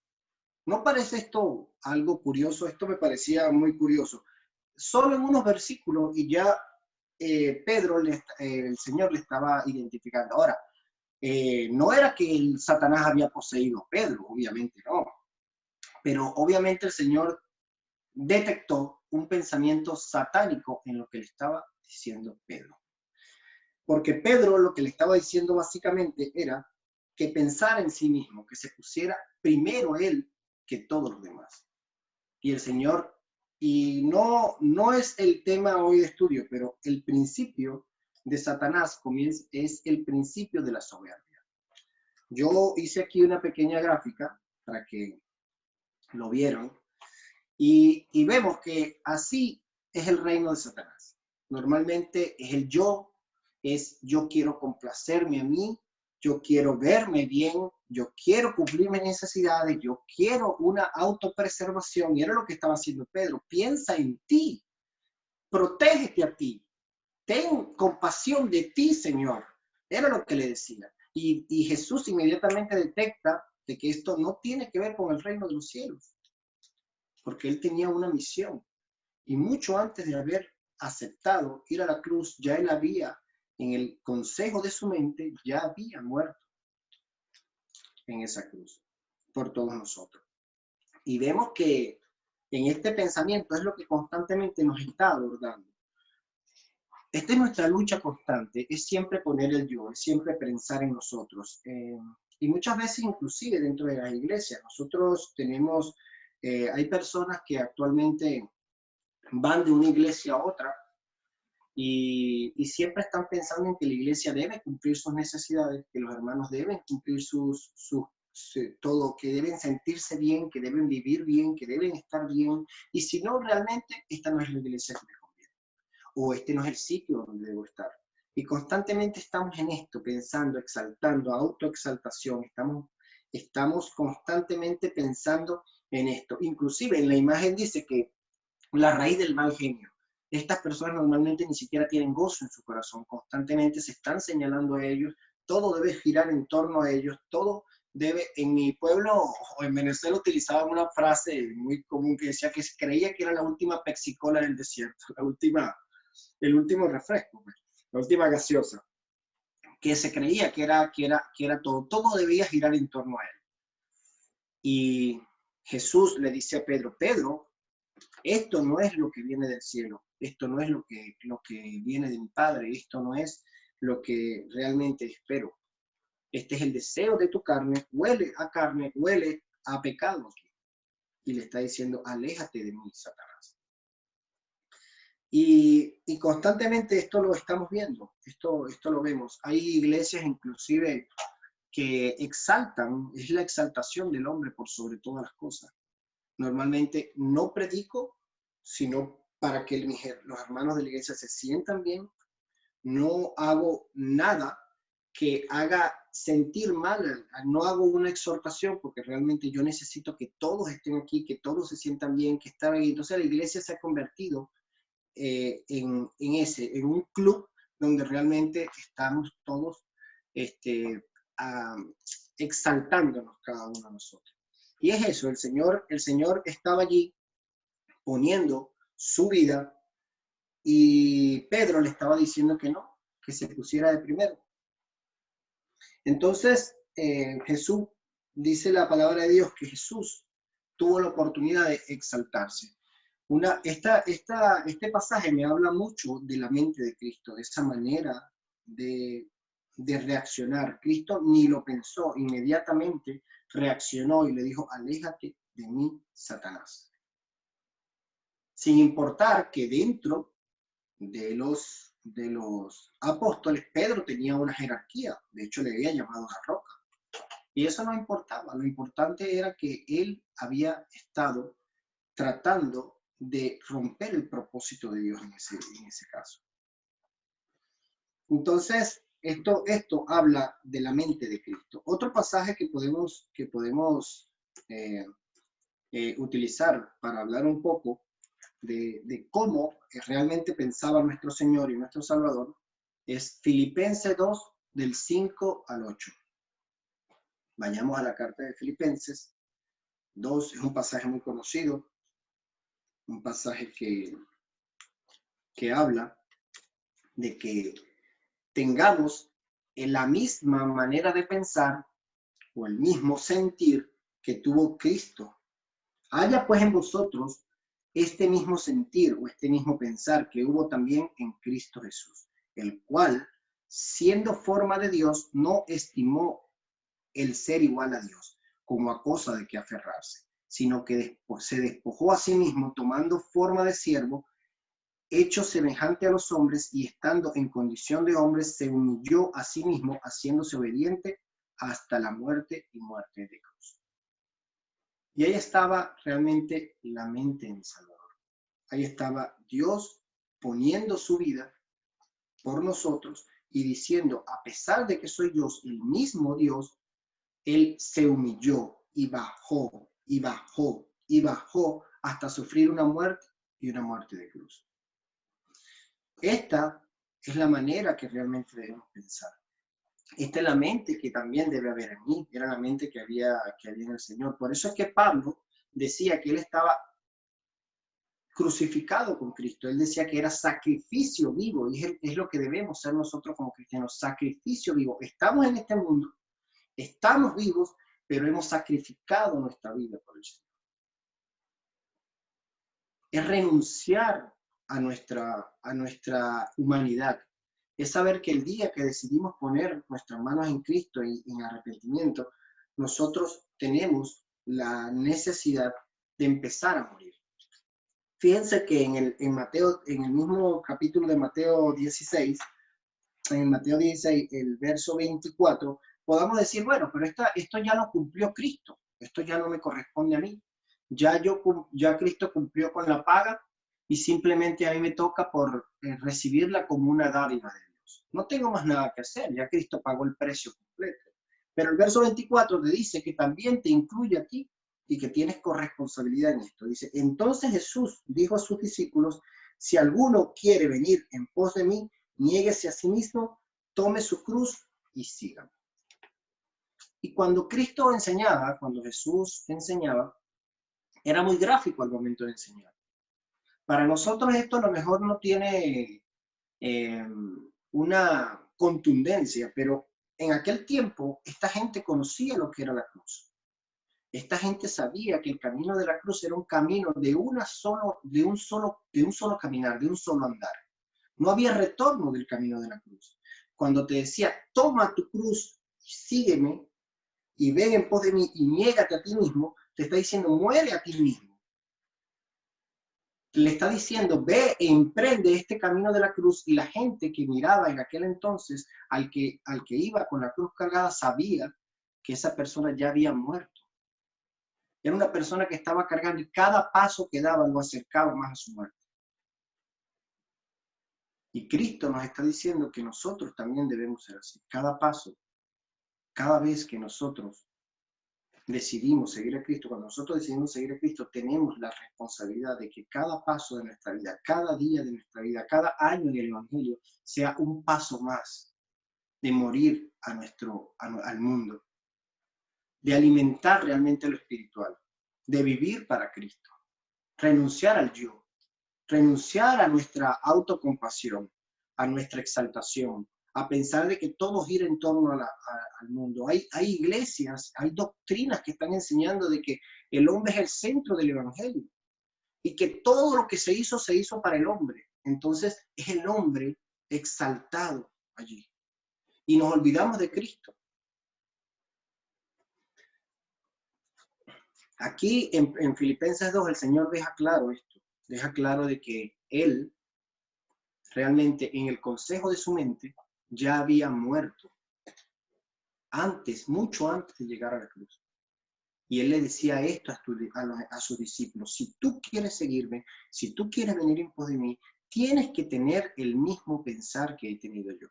¿No parece esto algo curioso? Esto me parecía muy curioso. Solo en unos versículos y ya Pedro, el Señor le estaba identificando. Ahora, no era que el Satanás había poseído a Pedro, obviamente no. Pero obviamente el Señor detectó un pensamiento satánico en lo que le estaba diciendo Pedro. Porque Pedro lo que le estaba diciendo básicamente era que pensara en sí mismo, que se pusiera primero él que todos los demás. Y el Señor, y no es el tema hoy de estudio, pero el principio de Satanás es el principio de la soberbia. Yo hice aquí una pequeña gráfica para que lo vieron, y vemos que así es el reino de Satanás. Normalmente es el yo quiero complacerme a mí, yo quiero verme bien, yo quiero cumplir mis necesidades, yo quiero una autopreservación. Y era lo que estaba haciendo Pedro. Piensa en ti, protégete a ti, ten compasión de ti, Señor. Era lo que le decía. Y Jesús inmediatamente detecta de que esto no tiene que ver con el reino de los cielos, porque él tenía una misión. Y mucho antes de haber aceptado ir a la cruz, ya él había, en el consejo de su mente, ya había muerto en esa cruz por todos nosotros. Y vemos que en este pensamiento es lo que constantemente nos está abordando. Esta es nuestra lucha constante, es siempre poner el yo, es siempre pensar en nosotros. Y muchas veces inclusive dentro de las iglesias, nosotros tenemos, hay personas que actualmente van de una iglesia a otra y siempre están pensando en que la iglesia debe cumplir sus necesidades, que los hermanos deben cumplir todo, que deben sentirse bien, que deben vivir bien, que deben estar bien. Y si no, realmente esta no es la iglesia que me conviene, o este no es el sitio donde debo estar. Y constantemente estamos en esto, pensando, exaltando, autoexaltación, estamos estamos constantemente pensando en esto. Inclusive en la imagen dice que la raíz del mal genio. Estas personas normalmente ni siquiera tienen gozo en su corazón, constantemente se están señalando a ellos, todo debe girar en torno a ellos, todo debe, en mi pueblo o en Venezuela utilizaban una frase muy común que decía que creía que era la última Pepsi-Cola del desierto, el último refresco, la última gaseosa, que se creía que era todo debía girar en torno a él. Y Jesús le dice a Pedro, Pedro, esto no es lo que viene del cielo, esto no es lo que viene de mi Padre, esto no es lo que realmente espero. Este es el deseo de tu carne, huele a pecado. Y le está diciendo, aléjate de mí, Satanás. Y constantemente esto lo estamos viendo, esto lo vemos. Hay iglesias inclusive que exaltan, es la exaltación del hombre por sobre todas las cosas. Normalmente no predico, sino para que los hermanos de la iglesia se sientan bien. No hago nada que haga sentir mal, no hago una exhortación, porque realmente yo necesito que todos estén aquí, que todos se sientan bien, que están ahí. Entonces la iglesia se ha convertido en un club donde realmente estamos todos exaltándonos cada uno de nosotros. Y es eso, el Señor estaba allí poniendo su vida y Pedro le estaba diciendo que no, que se pusiera de primero. Entonces Jesús, dice la palabra de Dios que Jesús tuvo la oportunidad de exaltarse. Este pasaje me habla mucho de la mente de Cristo, de esa manera de reaccionar. Cristo ni lo pensó, inmediatamente reaccionó y le dijo, aléjate de mí, Satanás. Sin importar que dentro de los apóstoles, Pedro tenía una jerarquía, de hecho le había llamado la roca. Y eso no importaba, lo importante era que él había estado tratando de romper el propósito de Dios en ese caso. Entonces, esto habla de la mente de Cristo. Otro pasaje que podemos utilizar para hablar un poco de cómo realmente pensaba nuestro Señor y nuestro Salvador es Filipenses 2, del 5 al 8. Vayamos a la carta de Filipenses 2, es un pasaje muy conocido, un pasaje que habla de que tengamos la misma manera de pensar o el mismo sentir que tuvo Cristo. Haya pues en vosotros este mismo sentir o este mismo pensar que hubo también en Cristo Jesús, el cual, siendo forma de Dios, no estimó el ser igual a Dios como a cosa de que aferrarse, sino que se despojó a sí mismo, tomando forma de siervo, hecho semejante a los hombres, y estando en condición de hombre, se humilló a sí mismo, haciéndose obediente hasta la muerte y muerte de cruz. Y ahí estaba realmente la mente en Salvador. Ahí estaba Dios poniendo su vida por nosotros y diciendo, a pesar de que soy Dios, el mismo Dios, Él se humilló y bajó, y bajó, y bajó hasta sufrir una muerte y una muerte de cruz. Esta es la manera que realmente debemos pensar. Esta es la mente que también debe haber en mí, era la mente que había en el Señor. Por eso es que Pablo decía que él estaba crucificado con Cristo. Él decía que era sacrificio vivo, y es lo que debemos ser nosotros como cristianos, sacrificio vivo. Estamos en este mundo, estamos vivos, pero hemos sacrificado nuestra vida por el Señor. Es renunciar a nuestra humanidad. Es saber que el día que decidimos poner nuestras manos en Cristo y en arrepentimiento, nosotros tenemos la necesidad de empezar a morir. Fíjense que en el mismo capítulo de Mateo 16, en Mateo 16, el verso 24, podamos decir, bueno, pero esto ya lo cumplió Cristo, esto ya no me corresponde a mí. Ya Cristo cumplió con la paga y simplemente a mí me toca por recibirla como una dádiva de Dios. No tengo más nada que hacer, ya Cristo pagó el precio completo. Pero el verso 24 te dice que también te incluye a ti y que tienes corresponsabilidad en esto. Dice, entonces Jesús dijo a sus discípulos, si alguno quiere venir en pos de mí, niéguese a sí mismo, tome su cruz y sígame. Y cuando Cristo enseñaba, cuando Jesús enseñaba, era muy gráfico al momento de enseñar. Para nosotros esto a lo mejor no tiene una contundencia, pero en aquel tiempo esta gente conocía lo que era la cruz. Esta gente sabía que el camino de la cruz era un camino de un solo caminar, de un solo andar. No había retorno del camino de la cruz. Cuando te decía, toma tu cruz, sígueme, y ven en pos de mí y niégate a ti mismo, te está diciendo, muere a ti mismo. Le está diciendo, ve e emprende este camino de la cruz, y la gente que miraba en aquel entonces al que iba con la cruz cargada sabía que esa persona ya había muerto. Era una persona que estaba cargando y cada paso que daba lo acercaba más a su muerte. Y Cristo nos está diciendo que nosotros también debemos ser así. Cada paso, cada vez que nosotros decidimos seguir a Cristo, cuando nosotros decidimos seguir a Cristo, tenemos la responsabilidad de que cada paso de nuestra vida, cada día de nuestra vida, cada año del Evangelio sea un paso más de morir al mundo, de alimentar realmente lo espiritual, de vivir para Cristo, renunciar al yo, renunciar a nuestra autocompasión, a nuestra exaltación, a pensar de que todo gira en torno al mundo. Hay iglesias, hay doctrinas que están enseñando de que el hombre es el centro del Evangelio y que todo lo que se hizo para el hombre. Entonces es el hombre exaltado allí. Y nos olvidamos de Cristo. Aquí en Filipenses 2 el Señor deja claro esto, deja claro de que Él realmente en el consejo de su mente ya había muerto antes, mucho antes de llegar a la cruz. Y Él le decía esto a sus discípulos, si tú quieres seguirme, si tú quieres venir en pos de mí, tienes que tener el mismo pensar que he tenido yo.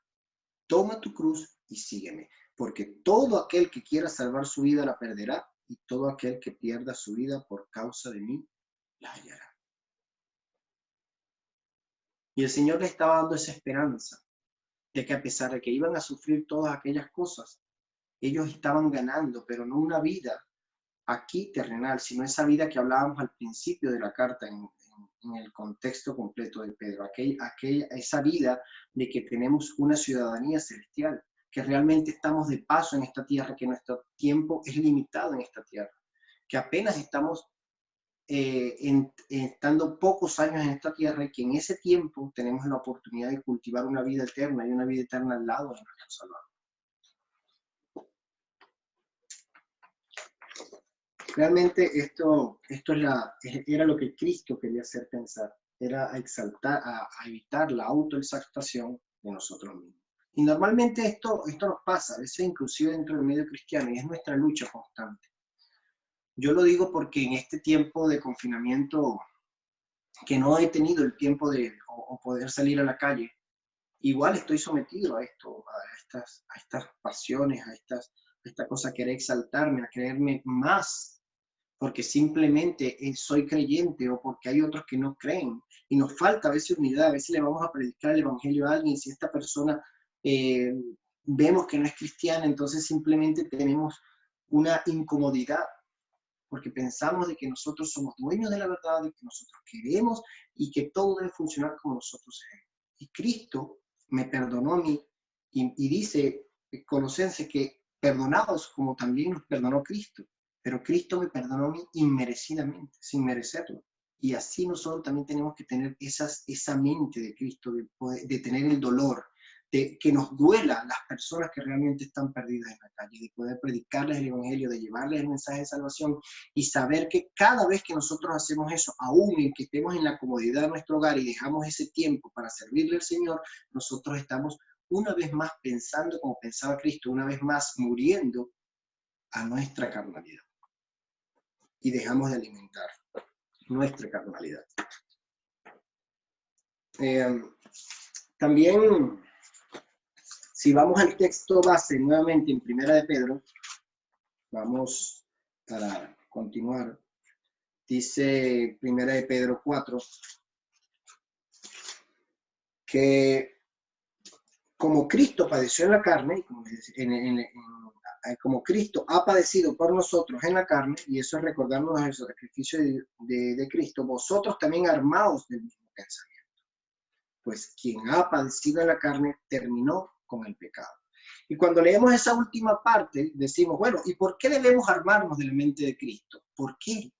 Toma tu cruz y sígueme, porque todo aquel que quiera salvar su vida la perderá, y todo aquel que pierda su vida por causa de mí la hallará. Y el Señor le estaba dando esa esperanza de que a pesar de que iban a sufrir todas aquellas cosas, ellos estaban ganando, pero no una vida aquí terrenal, sino esa vida que hablábamos al principio de la carta en el contexto completo de Pedro, esa vida de que tenemos una ciudadanía celestial, que realmente estamos de paso en esta tierra, que nuestro tiempo es limitado en esta tierra, que apenas estamos estando pocos años en esta tierra y que en ese tiempo tenemos la oportunidad de cultivar una vida eterna y una vida eterna al lado de nuestro Salvador. Realmente esto era lo que Cristo quería hacer pensar, era a evitar la autoexaltación de nosotros mismos. Y normalmente esto nos pasa, a veces inclusive dentro del medio cristiano, y es nuestra lucha constante. Yo lo digo porque en este tiempo de confinamiento, que no he tenido el tiempo de poder salir a la calle, igual estoy sometido a esto, a estas pasiones, a esta cosa, a querer exaltarme, a creerme más, porque simplemente soy creyente o porque hay otros que no creen. Y nos falta a veces unidad, a veces le vamos a predicar el evangelio a alguien y si esta persona vemos que no es cristiana, entonces simplemente tenemos una incomodidad, porque pensamos de que nosotros somos dueños de la verdad, de que nosotros queremos y que todo debe funcionar como nosotros queremos. Y Cristo me perdonó a mí y dice Colosenses que perdonados como también nos perdonó Cristo. Pero Cristo me perdonó a mí inmerecidamente, sin merecerlo. Y así nosotros también tenemos que tener esa mente de Cristo, de tener el dolor, de que nos duela las personas que realmente están perdidas en la calle, de poder predicarles el evangelio, de llevarles el mensaje de salvación y saber que cada vez que nosotros hacemos eso, aún en que estemos en la comodidad de nuestro hogar y dejamos ese tiempo para servirle al Señor, nosotros estamos una vez más pensando como pensaba Cristo, una vez más muriendo a nuestra carnalidad. Y dejamos de alimentar nuestra carnalidad. También, si vamos al texto base nuevamente en Primera de Pedro, Vamos para continuar. Dice 1 de Pedro 4, que como Cristo padeció en la carne, como Cristo ha padecido por nosotros en la carne, y eso es recordarnos el sacrificio de Cristo, vosotros también armaos del mismo pensamiento. Pues quien ha padecido en la carne terminó con el pecado. Y cuando leemos esa última parte, decimos, bueno, ¿y por qué debemos armarnos de la mente de Cristo? ¿Por qué?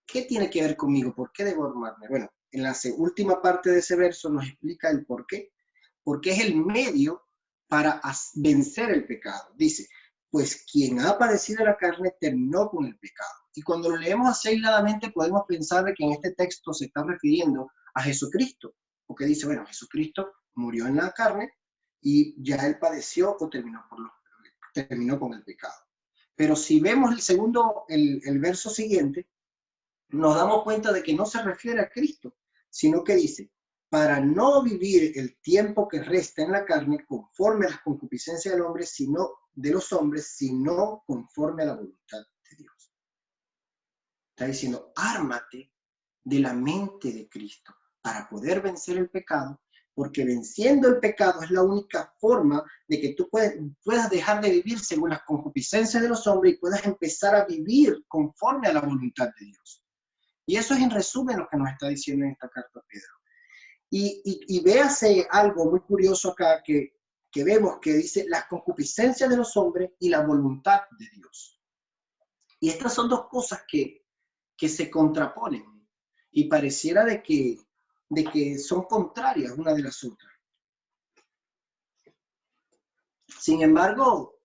¿Qué tiene que ver conmigo? ¿Por qué debo armarme? Bueno, en la última parte de ese verso nos explica el por qué. Porque es el medio para vencer el pecado. Dice, pues quien ha padecido la carne terminó con el pecado. Y cuando lo leemos así aisladamente podemos pensar de que en este texto se está refiriendo a Jesucristo. Porque dice, bueno, Jesucristo murió en la carne y ya él padeció o terminó con el pecado. Pero si vemos el verso siguiente, nos damos cuenta de que no se refiere a Cristo, sino que dice, para no vivir el tiempo que resta en la carne conforme a las concupiscencias de los hombres, sino conforme a la voluntad de Dios. Está diciendo, ármate de la mente de Cristo para poder vencer el pecado, porque venciendo el pecado es la única forma de que tú puedas dejar de vivir según las concupiscencias de los hombres y puedas empezar a vivir conforme a la voluntad de Dios. Y eso es en resumen lo que nos está diciendo en esta carta Pedro. Y véase algo muy curioso acá que vemos que dice las concupiscencias de los hombres y la voluntad de Dios. Y estas son dos cosas que se contraponen y pareciera de que son contrarias una de las otras. Sin embargo,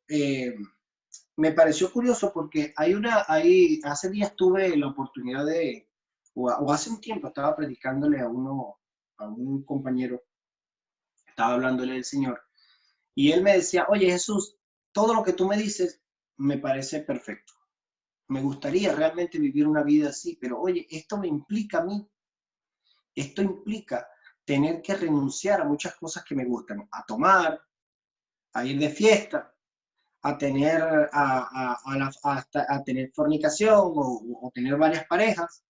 me pareció curioso porque hace días tuve la oportunidad o hace un tiempo estaba predicándole a un compañero, estaba hablándole del Señor, y él me decía, oye Jesús, todo lo que tú me dices me parece perfecto. Me gustaría realmente vivir una vida así, pero oye, esto me implica a mí. Esto implica tener que renunciar a muchas cosas que me gustan, a tomar, a ir de fiesta, a tener, a tener fornicación o tener varias parejas.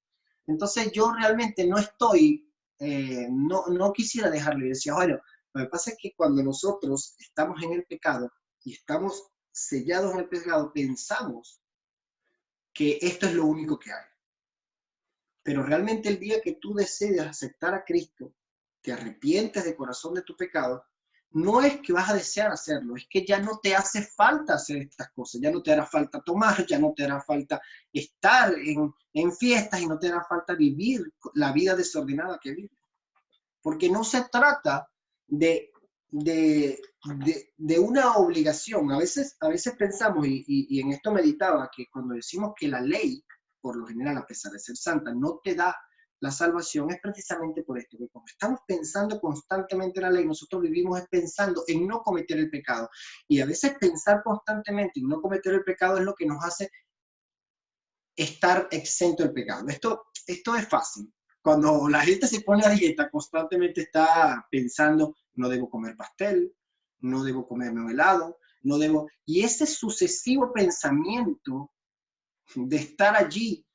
Entonces yo realmente no estoy, no quisiera dejarlo. Y decía, bueno, lo que pasa es que cuando nosotros estamos en el pecado y estamos sellados en el pecado, pensamos que esto es lo único que hay. Pero realmente el día que tú decides aceptar a Cristo, te arrepientes de corazón de tu pecado, no es que vas a desear hacerlo, es que ya no te hace falta hacer estas cosas, ya no te hará falta tomar, ya no te hará falta estar en fiestas y no te hará falta vivir la vida desordenada que vives. Porque no se trata de una obligación. A veces pensamos, y en esto meditaba, que cuando decimos que la ley, por lo general, a pesar de ser santa, no te da la salvación, es precisamente por esto, que como estamos pensando constantemente en la ley, nosotros vivimos pensando en no cometer el pecado. Y a veces pensar constantemente en no cometer el pecado es lo que nos hace estar exento del pecado. Esto es fácil. Cuando la gente se pone a dieta, constantemente está pensando, no debo comer pastel, no debo comerme un helado, no debo... Y ese sucesivo pensamiento de estar allí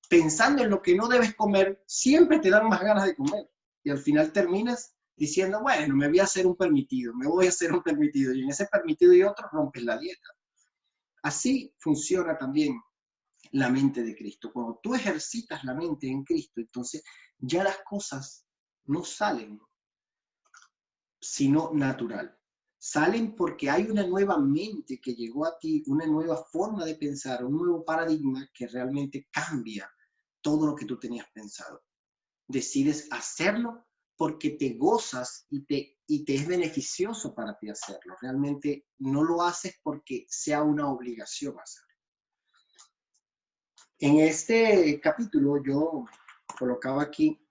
pensando en lo que no debes comer, siempre te dan más ganas de comer. Y al final terminas diciendo, bueno, me voy a hacer un permitido, y en ese permitido y otro rompes la dieta. Así funciona también la mente de Cristo. Cuando tú ejercitas la mente en Cristo, entonces ya las cosas no salen sino natural. Salen porque hay una nueva mente que llegó a ti, una nueva forma de pensar, un nuevo paradigma que realmente cambia todo lo que tú tenías pensado. Decides hacerlo porque te gozas y te es beneficioso para ti hacerlo. Realmente no lo haces porque sea una obligación hacerlo. En este capítulo yo colocaba aquí,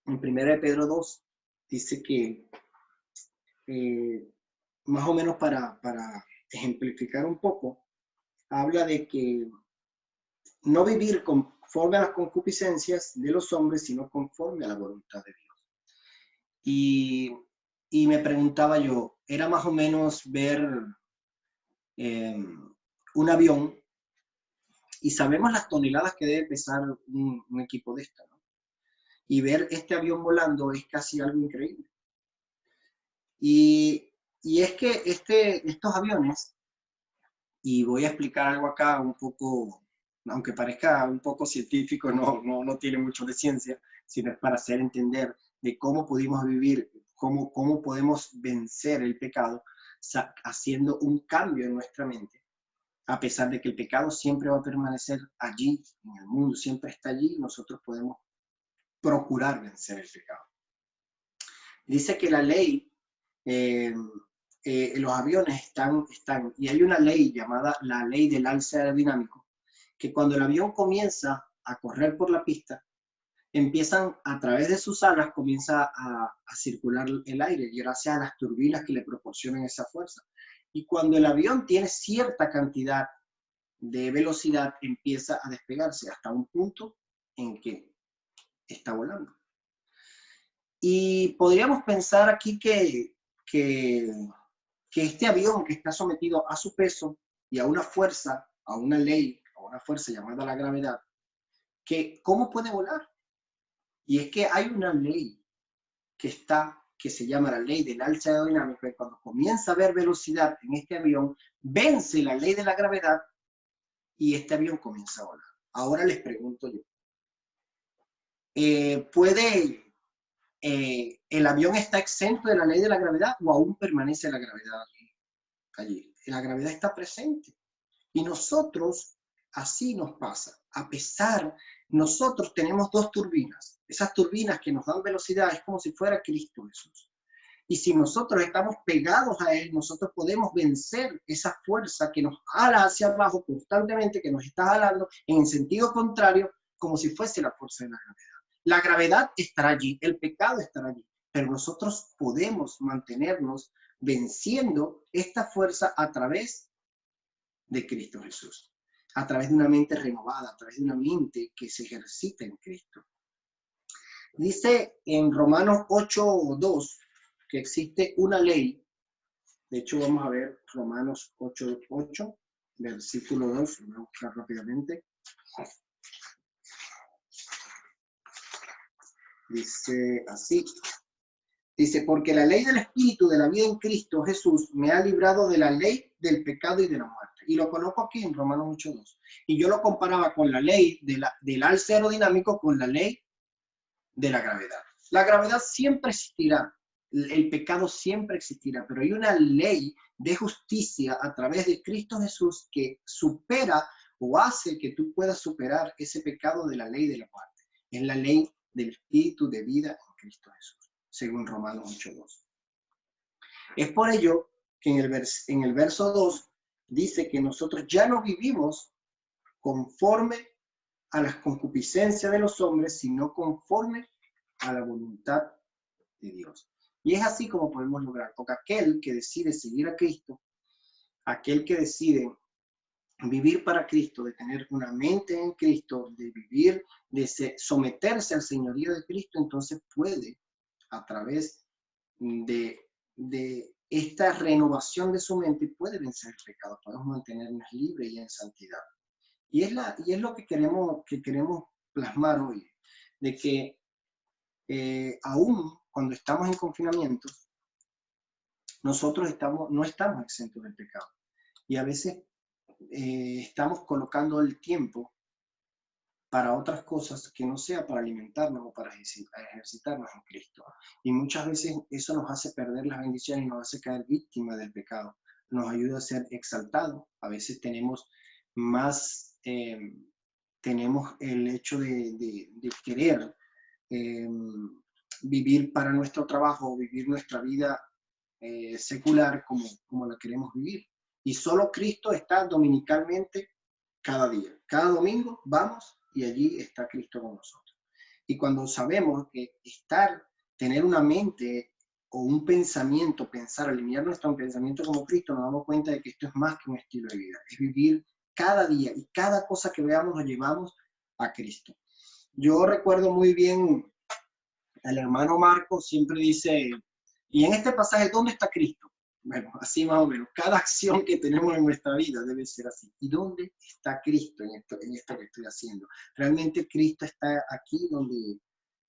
en 1 Pedro 2, dice que, más o menos para ejemplificar un poco, habla de que no vivir conforme a las concupiscencias de los hombres, sino conforme a la voluntad de Dios. Y me preguntaba yo, era más o menos ver un avión y sabemos las toneladas que debe pesar un equipo de esto, ¿no? Y ver este avión volando es casi algo increíble. Y es que estos aviones, y voy a explicar algo acá un poco, aunque parezca un poco científico, no tiene mucho de ciencia, sino es para hacer entender de cómo pudimos vivir, cómo podemos vencer el pecado, haciendo un cambio en nuestra mente. A pesar de que el pecado siempre va a permanecer allí, en el mundo siempre está allí, nosotros podemos procurar vencer el pecado. Dice que la ley, los aviones están, y hay una ley llamada la ley del alce aerodinámico, que cuando el avión comienza a correr por la pista, empiezan a través de sus alas, comienza a circular el aire, gracias a las turbinas que le proporcionan esa fuerza. Y cuando el avión tiene cierta cantidad de velocidad, empieza a despegarse hasta un punto en que está volando. Y podríamos pensar aquí que este avión que está sometido a su peso y a una fuerza, a una ley, a una fuerza llamada la gravedad, que ¿cómo puede volar? Y es que hay una ley que se llama la ley del alce aerodinámico, y cuando comienza a haber velocidad en este avión, vence la ley de la gravedad y este avión comienza a volar. Ahora les pregunto yo, ¿el avión está exento de la ley de la gravedad o aún permanece la gravedad allí? La gravedad está presente. Y nosotros, así nos pasa. A pesar, nosotros tenemos dos turbinas. Esas turbinas que nos dan velocidad es como si fuera Cristo Jesús. Y si nosotros estamos pegados a Él, nosotros podemos vencer esa fuerza que nos jala hacia abajo constantemente, que nos está jalando en el sentido contrario, como si fuese la fuerza de la gravedad. La gravedad estará allí, el pecado estará allí, pero nosotros podemos mantenernos venciendo esta fuerza a través de Cristo Jesús, a través de una mente renovada, a través de una mente que se ejercita en Cristo. Dice en Romanos 8:2 que existe una ley. De hecho, vamos a ver Romanos 8:8, versículo 2, lo voy a buscar rápidamente. Dice así, dice, porque la ley del Espíritu de la vida en Cristo Jesús me ha librado de la ley del pecado y de la muerte. Y lo coloco aquí en Romanos 8:2. Y yo lo comparaba con la ley del alce aerodinámico con la ley de la gravedad. La gravedad siempre existirá, el pecado siempre existirá, pero hay una ley de justicia a través de Cristo Jesús que supera o hace que tú puedas superar ese pecado de la ley de la muerte. Es la ley del Espíritu de vida en Cristo Jesús, según Romanos 8:2. Es por ello que en el verso 2 dice que nosotros ya no vivimos conforme a las concupiscencias de los hombres, sino conforme a la voluntad de Dios. Y es así como podemos lograr, porque aquel que decide seguir a Cristo, aquel que decide vivir para Cristo, de tener una mente en Cristo, de vivir, de someterse al señorío de Cristo, entonces puede, a través de esta renovación de su mente, puede vencer el pecado, podemos mantenernos libres y en santidad. Y es lo que queremos plasmar hoy, de que aún cuando estamos en confinamiento, nosotros no estamos exentos del pecado. Y a veces estamos colocando el tiempo para otras cosas que no sea para alimentarnos o para ejercitarnos en Cristo. Y muchas veces eso nos hace perder las bendiciones y nos hace caer víctimas del pecado. Nos ayuda a ser exaltados. A veces tenemos más, tenemos el hecho de querer vivir para nuestro trabajo, vivir nuestra vida secular como la queremos vivir. Y solo Cristo está dominicalmente cada día. Cada domingo vamos y allí está Cristo con nosotros. Y cuando sabemos que tener una mente o un pensamiento, alinear nuestro pensamiento como Cristo, nos damos cuenta de que esto es más que un estilo de vida. Es vivir cada día y cada cosa que veamos lo llevamos a Cristo. Yo recuerdo muy bien al hermano Marco, siempre dice, y en este pasaje, ¿dónde está Cristo? Bueno, así más o menos. Cada acción que tenemos en nuestra vida debe ser así. ¿Y dónde está Cristo en esto que estoy haciendo? ¿Realmente Cristo está aquí donde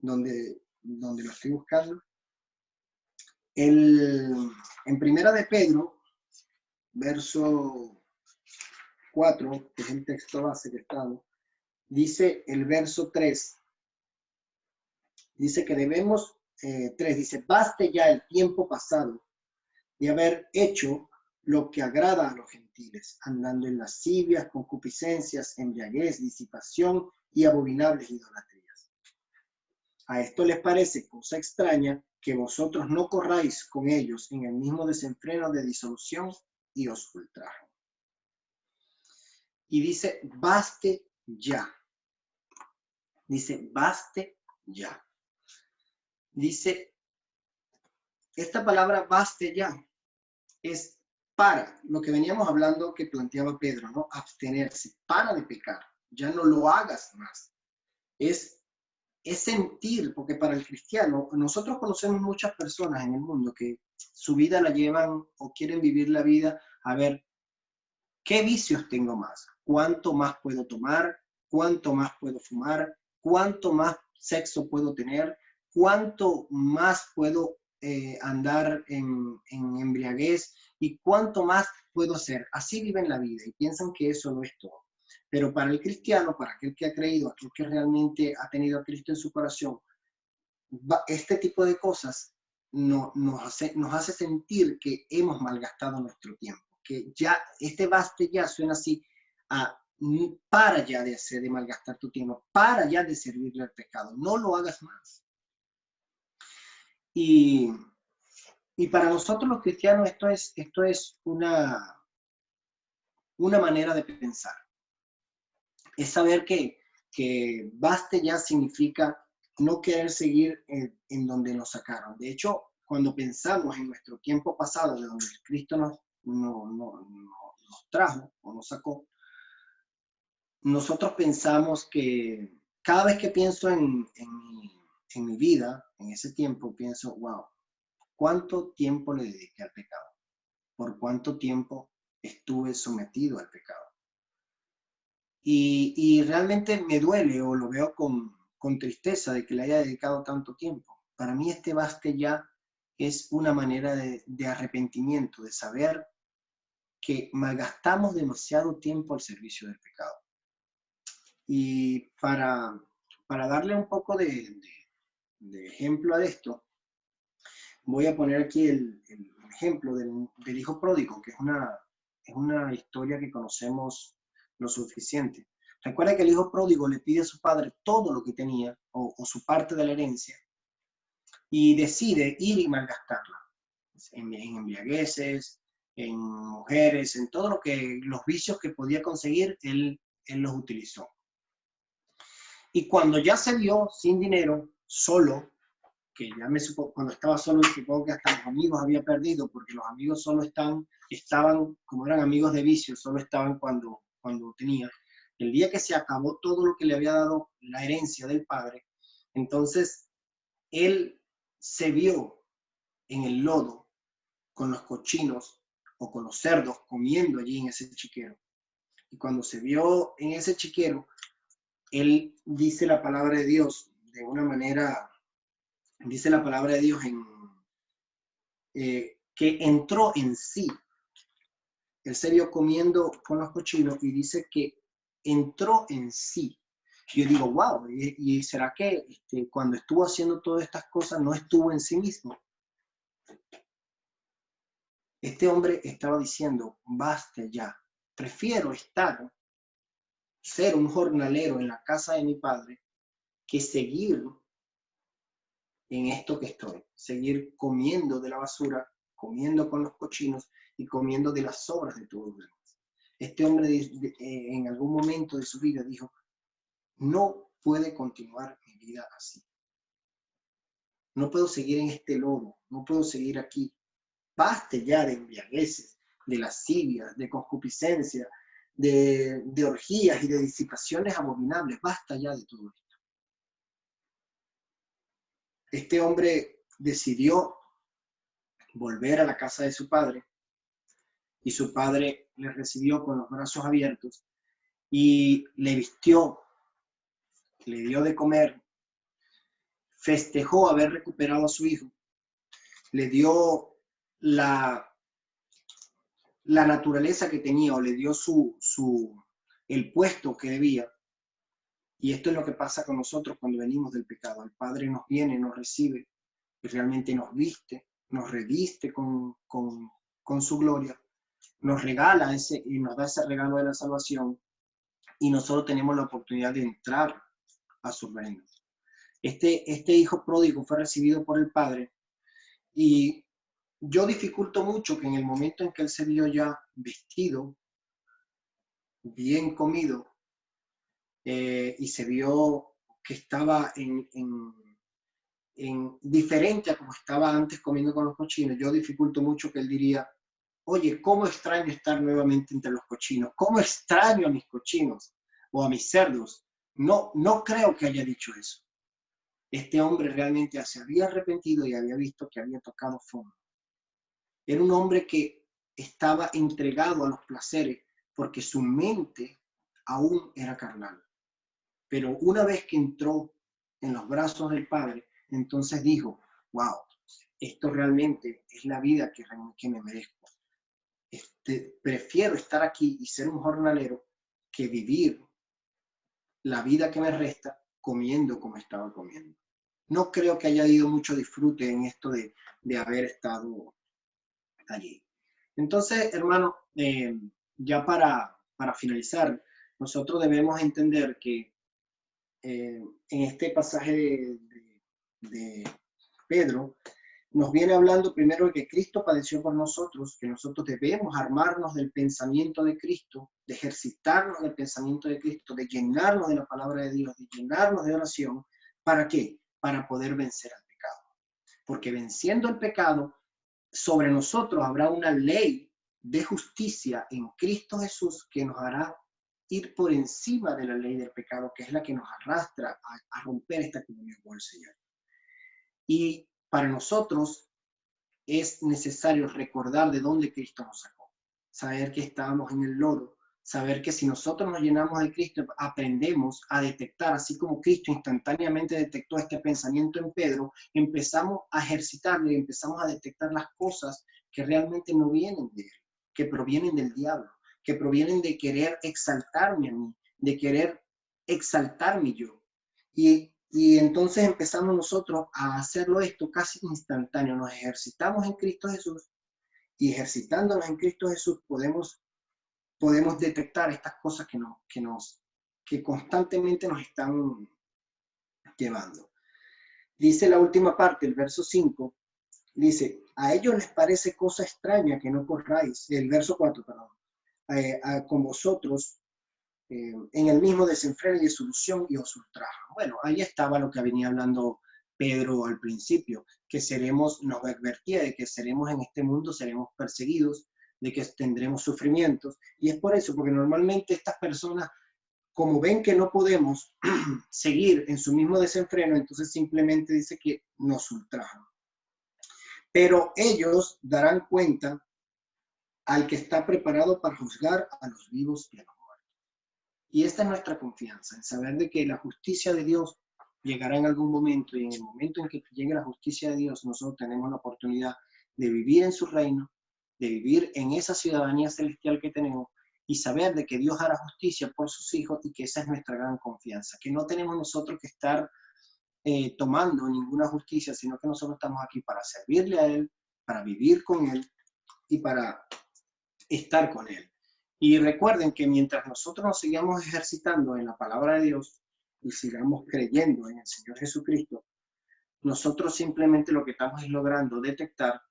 lo estoy buscando? En Primera de Pedro, verso 4, que es el texto base que estamos, dice el verso 3, dice que debemos, 3, dice, baste ya el tiempo pasado de haber hecho lo que agrada a los gentiles, andando en lascivias, concupiscencias, embriaguez, disipación y abominables idolatrías. A esto les parece cosa extraña que vosotros no corráis con ellos en el mismo desenfreno de disolución y os ultrajan. Y dice, baste ya. Dice, baste ya. Dice, esta palabra baste ya es para, lo que veníamos hablando que planteaba Pedro, ¿no? Abstenerse, para de pecar, ya no lo hagas más. Es sentir, porque para el cristiano, nosotros conocemos muchas personas en el mundo que su vida la llevan o quieren vivir la vida a ver qué vicios tengo más, cuánto más puedo tomar, cuánto más puedo fumar, cuánto más sexo puedo tener, cuánto más puedo andar en embriaguez y cuánto más puedo hacer. Así viven la vida y piensan que eso no es todo. Pero para el cristiano, para aquel que ha creído, aquel que realmente ha tenido a Cristo en su corazón, este tipo de cosas nos hace sentir que hemos malgastado nuestro tiempo, que ya este baste ya suena así a para ya de malgastar tu tiempo, para ya de servirle al pecado, no lo hagas más. Y para nosotros los cristianos esto es una manera de pensar. Es saber que baste ya significa no querer seguir en donde nos sacaron. De hecho, cuando pensamos en nuestro tiempo pasado, de donde Cristo nos trajo o nos sacó, nosotros pensamos que cada vez que pienso en mi vida, en ese tiempo, pienso, wow, ¿cuánto tiempo le dediqué al pecado? ¿Por cuánto tiempo estuve sometido al pecado? Y realmente me duele o lo veo con tristeza de que le haya dedicado tanto tiempo. Para mí este baste ya es una manera de arrepentimiento, de saber que malgastamos demasiado tiempo al servicio del pecado. Y para darle un poco de ejemplo a esto, voy a poner aquí el ejemplo del hijo pródigo, que es una historia que conocemos lo suficiente. Recuerda que el hijo pródigo le pide a su padre todo lo que tenía, o su parte de la herencia, y decide ir y malgastarla, en embriagueces, en mujeres, en todo los vicios que podía conseguir, él los utilizó. Y cuando ya se vio sin dinero, solo, que ya cuando estaba solo, supongo que hasta los amigos había perdido, porque los amigos solo estaban, como eran amigos de vicio, solo estaban cuando tenía. El día que se acabó todo lo que le había dado la herencia del padre, entonces él se vio en el lodo con los cochinos o con los cerdos comiendo allí en ese chiquero. Y cuando se vio en ese chiquero, él dice la palabra de Dios de una manera, dice la palabra de Dios que entró en sí. Él se vio comiendo con los cochinos y dice que entró en sí. Y yo digo, wow, ¿y será que cuando estuvo haciendo todas estas cosas no estuvo en sí mismo? Este hombre estaba diciendo, basta ya, prefiero ser un jornalero en la casa de mi padre que seguir en esto que estoy, seguir comiendo de la basura, comiendo con los cochinos y comiendo de las sobras de todos los demás. Este hombre en algún momento de su vida dijo, no puede continuar mi vida así. No puedo seguir en este lodo, no puedo seguir aquí. Baste ya de embriagueces, de lascivias, de concupiscencia, de orgías y de disipaciones abominables. Basta ya de todo esto. Este hombre decidió volver a la casa de su padre, y su padre le recibió con los brazos abiertos y le vistió, le dio de comer, festejó haber recuperado a su hijo, le dio la naturaleza que tenía, o le dio el puesto que debía. Y esto es lo que pasa con nosotros cuando venimos del pecado. El Padre nos viene, nos recibe y realmente nos viste, nos reviste con su gloria, nos regala y nos da ese regalo de la salvación, y nosotros tenemos la oportunidad de entrar a su reino. Este hijo pródigo fue recibido por el Padre, y yo dificulto mucho que en el momento en que él se vio ya vestido, bien comido, y se vio que estaba diferente a como estaba antes comiendo con los cochinos, yo dificulto mucho que él diría: oye, cómo extraño estar nuevamente entre los cochinos, cómo extraño a mis cochinos o a mis cerdos. No creo que haya dicho eso. Este hombre realmente se había arrepentido y había visto que había tocado fondo. Era un hombre que estaba entregado a los placeres porque su mente aún era carnal. Pero una vez que entró en los brazos del Padre, entonces dijo: wow, esto realmente es la vida que me merezco. Prefiero estar aquí y ser un jornalero que vivir la vida que me resta comiendo como estaba comiendo. No creo que haya habido mucho disfrute en esto de haber estado allí. Entonces, hermano, ya para finalizar, nosotros debemos entender que en este pasaje de Pedro, nos viene hablando primero de que Cristo padeció por nosotros, que nosotros debemos armarnos del pensamiento de Cristo, de ejercitarnos del pensamiento de Cristo, de llenarnos de la palabra de Dios, de llenarnos de oración. ¿Para qué? Para poder vencer al pecado. Porque venciendo el pecado, sobre nosotros habrá una ley de justicia en Cristo Jesús que nos hará ir por encima de la ley del pecado, que es la que nos arrastra a romper esta comunión con el Señor. Y para nosotros es necesario recordar de dónde Cristo nos sacó, saber que estábamos en el lodo, saber que si nosotros nos llenamos de Cristo, aprendemos a detectar, así como Cristo instantáneamente detectó este pensamiento en Pedro, empezamos a ejercitarlo y empezamos a detectar las cosas que realmente no vienen de él, que provienen del diablo, que provienen de querer exaltarme a mí, de querer exaltarme yo. Y entonces empezamos nosotros a hacerlo esto casi instantáneo. Nos ejercitamos en Cristo Jesús, y ejercitándonos en Cristo Jesús podemos detectar estas cosas que constantemente nos están llevando. Dice la última parte, el verso 5, dice: a ellos les parece cosa extraña que no corráis, el verso 4, perdón, con vosotros en el mismo desenfreno y disolución, y os ultraja. Bueno, ahí estaba lo que venía hablando Pedro al principio, que nos advertía de que seremos en este mundo, seremos perseguidos, de que tendremos sufrimientos, y es por eso, porque normalmente estas personas, como ven que no podemos seguir en su mismo desenfreno, entonces simplemente dice que nos ultrajan. Pero ellos darán cuenta al que está preparado para juzgar a los vivos y a los muertos. Y esta es nuestra confianza, en saber de que la justicia de Dios llegará en algún momento, y en el momento en que llegue la justicia de Dios, nosotros tenemos la oportunidad de vivir en su reino, de vivir en esa ciudadanía celestial que tenemos, y saber de que Dios hará justicia por sus hijos, y que esa es nuestra gran confianza, que no tenemos nosotros que estar tomando ninguna justicia, sino que nosotros estamos aquí para servirle a Él, para vivir con Él y para estar con Él. Y recuerden que mientras nosotros nos sigamos ejercitando en la palabra de Dios y sigamos creyendo en el Señor Jesucristo, nosotros simplemente lo que estamos es logrando detectar,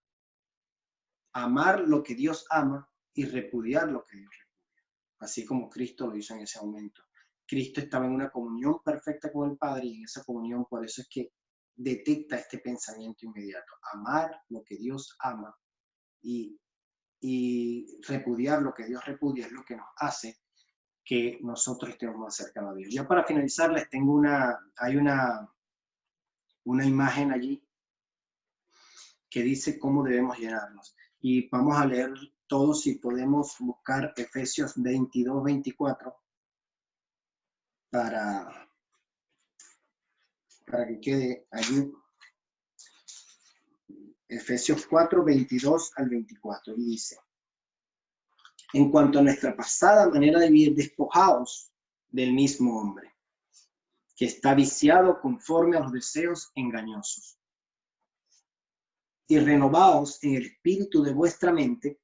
amar lo que Dios ama y repudiar lo que Dios repudia, así como Cristo lo hizo en ese momento. Cristo estaba en una comunión perfecta con el Padre, y en esa comunión por eso es que detecta este pensamiento inmediato: amar lo que Dios ama y repudiar lo que Dios repudia es lo que nos hace que nosotros estemos más cercanos a Dios. Ya para finalizar, les tengo hay una imagen allí que dice cómo debemos llenarnos. Y vamos a leer todos, si podemos buscar Efesios 22, 24, para que quede allí. Efesios 4, 22 al 24, y dice: en cuanto a nuestra pasada manera de vivir, despojaos del mismo hombre, que está viciado conforme a los deseos engañosos, y renovaos en el espíritu de vuestra mente,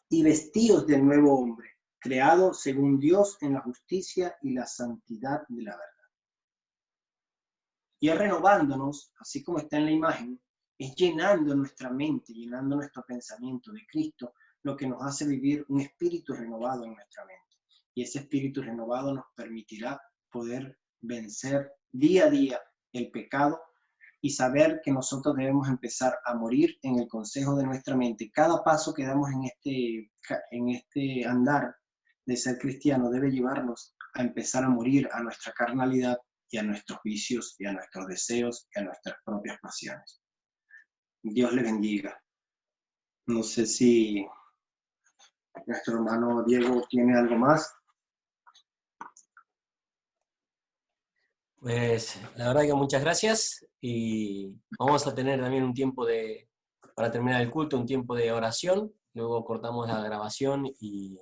y vestíos del nuevo hombre, creado según Dios en la justicia y la santidad de la verdad. Y es renovándonos, así como está en la imagen, es llenando nuestra mente, llenando nuestro pensamiento de Cristo, lo que nos hace vivir un espíritu renovado en nuestra mente. Y ese espíritu renovado nos permitirá poder vencer día a día el pecado y saber que nosotros debemos empezar a morir en el consejo de nuestra mente. Cada paso que damos en este andar de ser cristiano debe llevarnos a empezar a morir a nuestra carnalidad y a nuestros vicios y a nuestros deseos y a nuestras propias pasiones. Dios le bendiga. No sé si nuestro hermano Diego tiene algo más. Pues la verdad que muchas gracias, y vamos a tener también un tiempo para terminar el culto, un tiempo de oración, luego cortamos la grabación y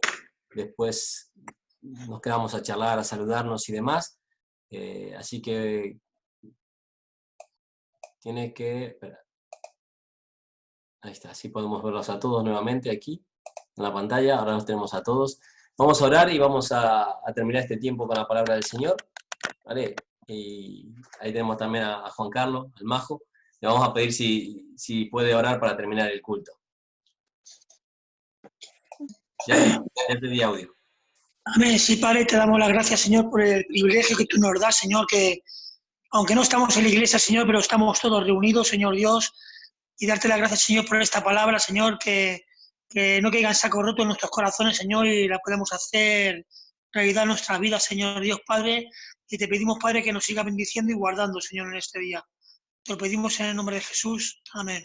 después nos quedamos a charlar, a saludarnos y demás. Así que tiene que... Espera. Ahí está, así podemos verlos a todos nuevamente aquí en la pantalla. Ahora nos tenemos a todos. Vamos a orar y vamos a terminar este tiempo con la palabra del Señor, ¿vale? Y ahí tenemos también a Juan Carlos, al Majo. Le vamos a pedir si puede orar para terminar el culto. Ya te di audio. Amén. Sí, Padre, te damos las gracias, Señor, por el privilegio que tú nos das, Señor, que aunque no estamos en la iglesia, Señor, pero estamos todos reunidos, Señor Dios, y darte las gracias, Señor, por esta palabra, Señor, que no caiga en saco roto en nuestros corazones, Señor, y la podemos hacer realidad en nuestras vidas, Señor Dios, Padre, y te pedimos, Padre, que nos siga bendiciendo y guardando, Señor, en este día. Te lo pedimos en el nombre de Jesús. Amén.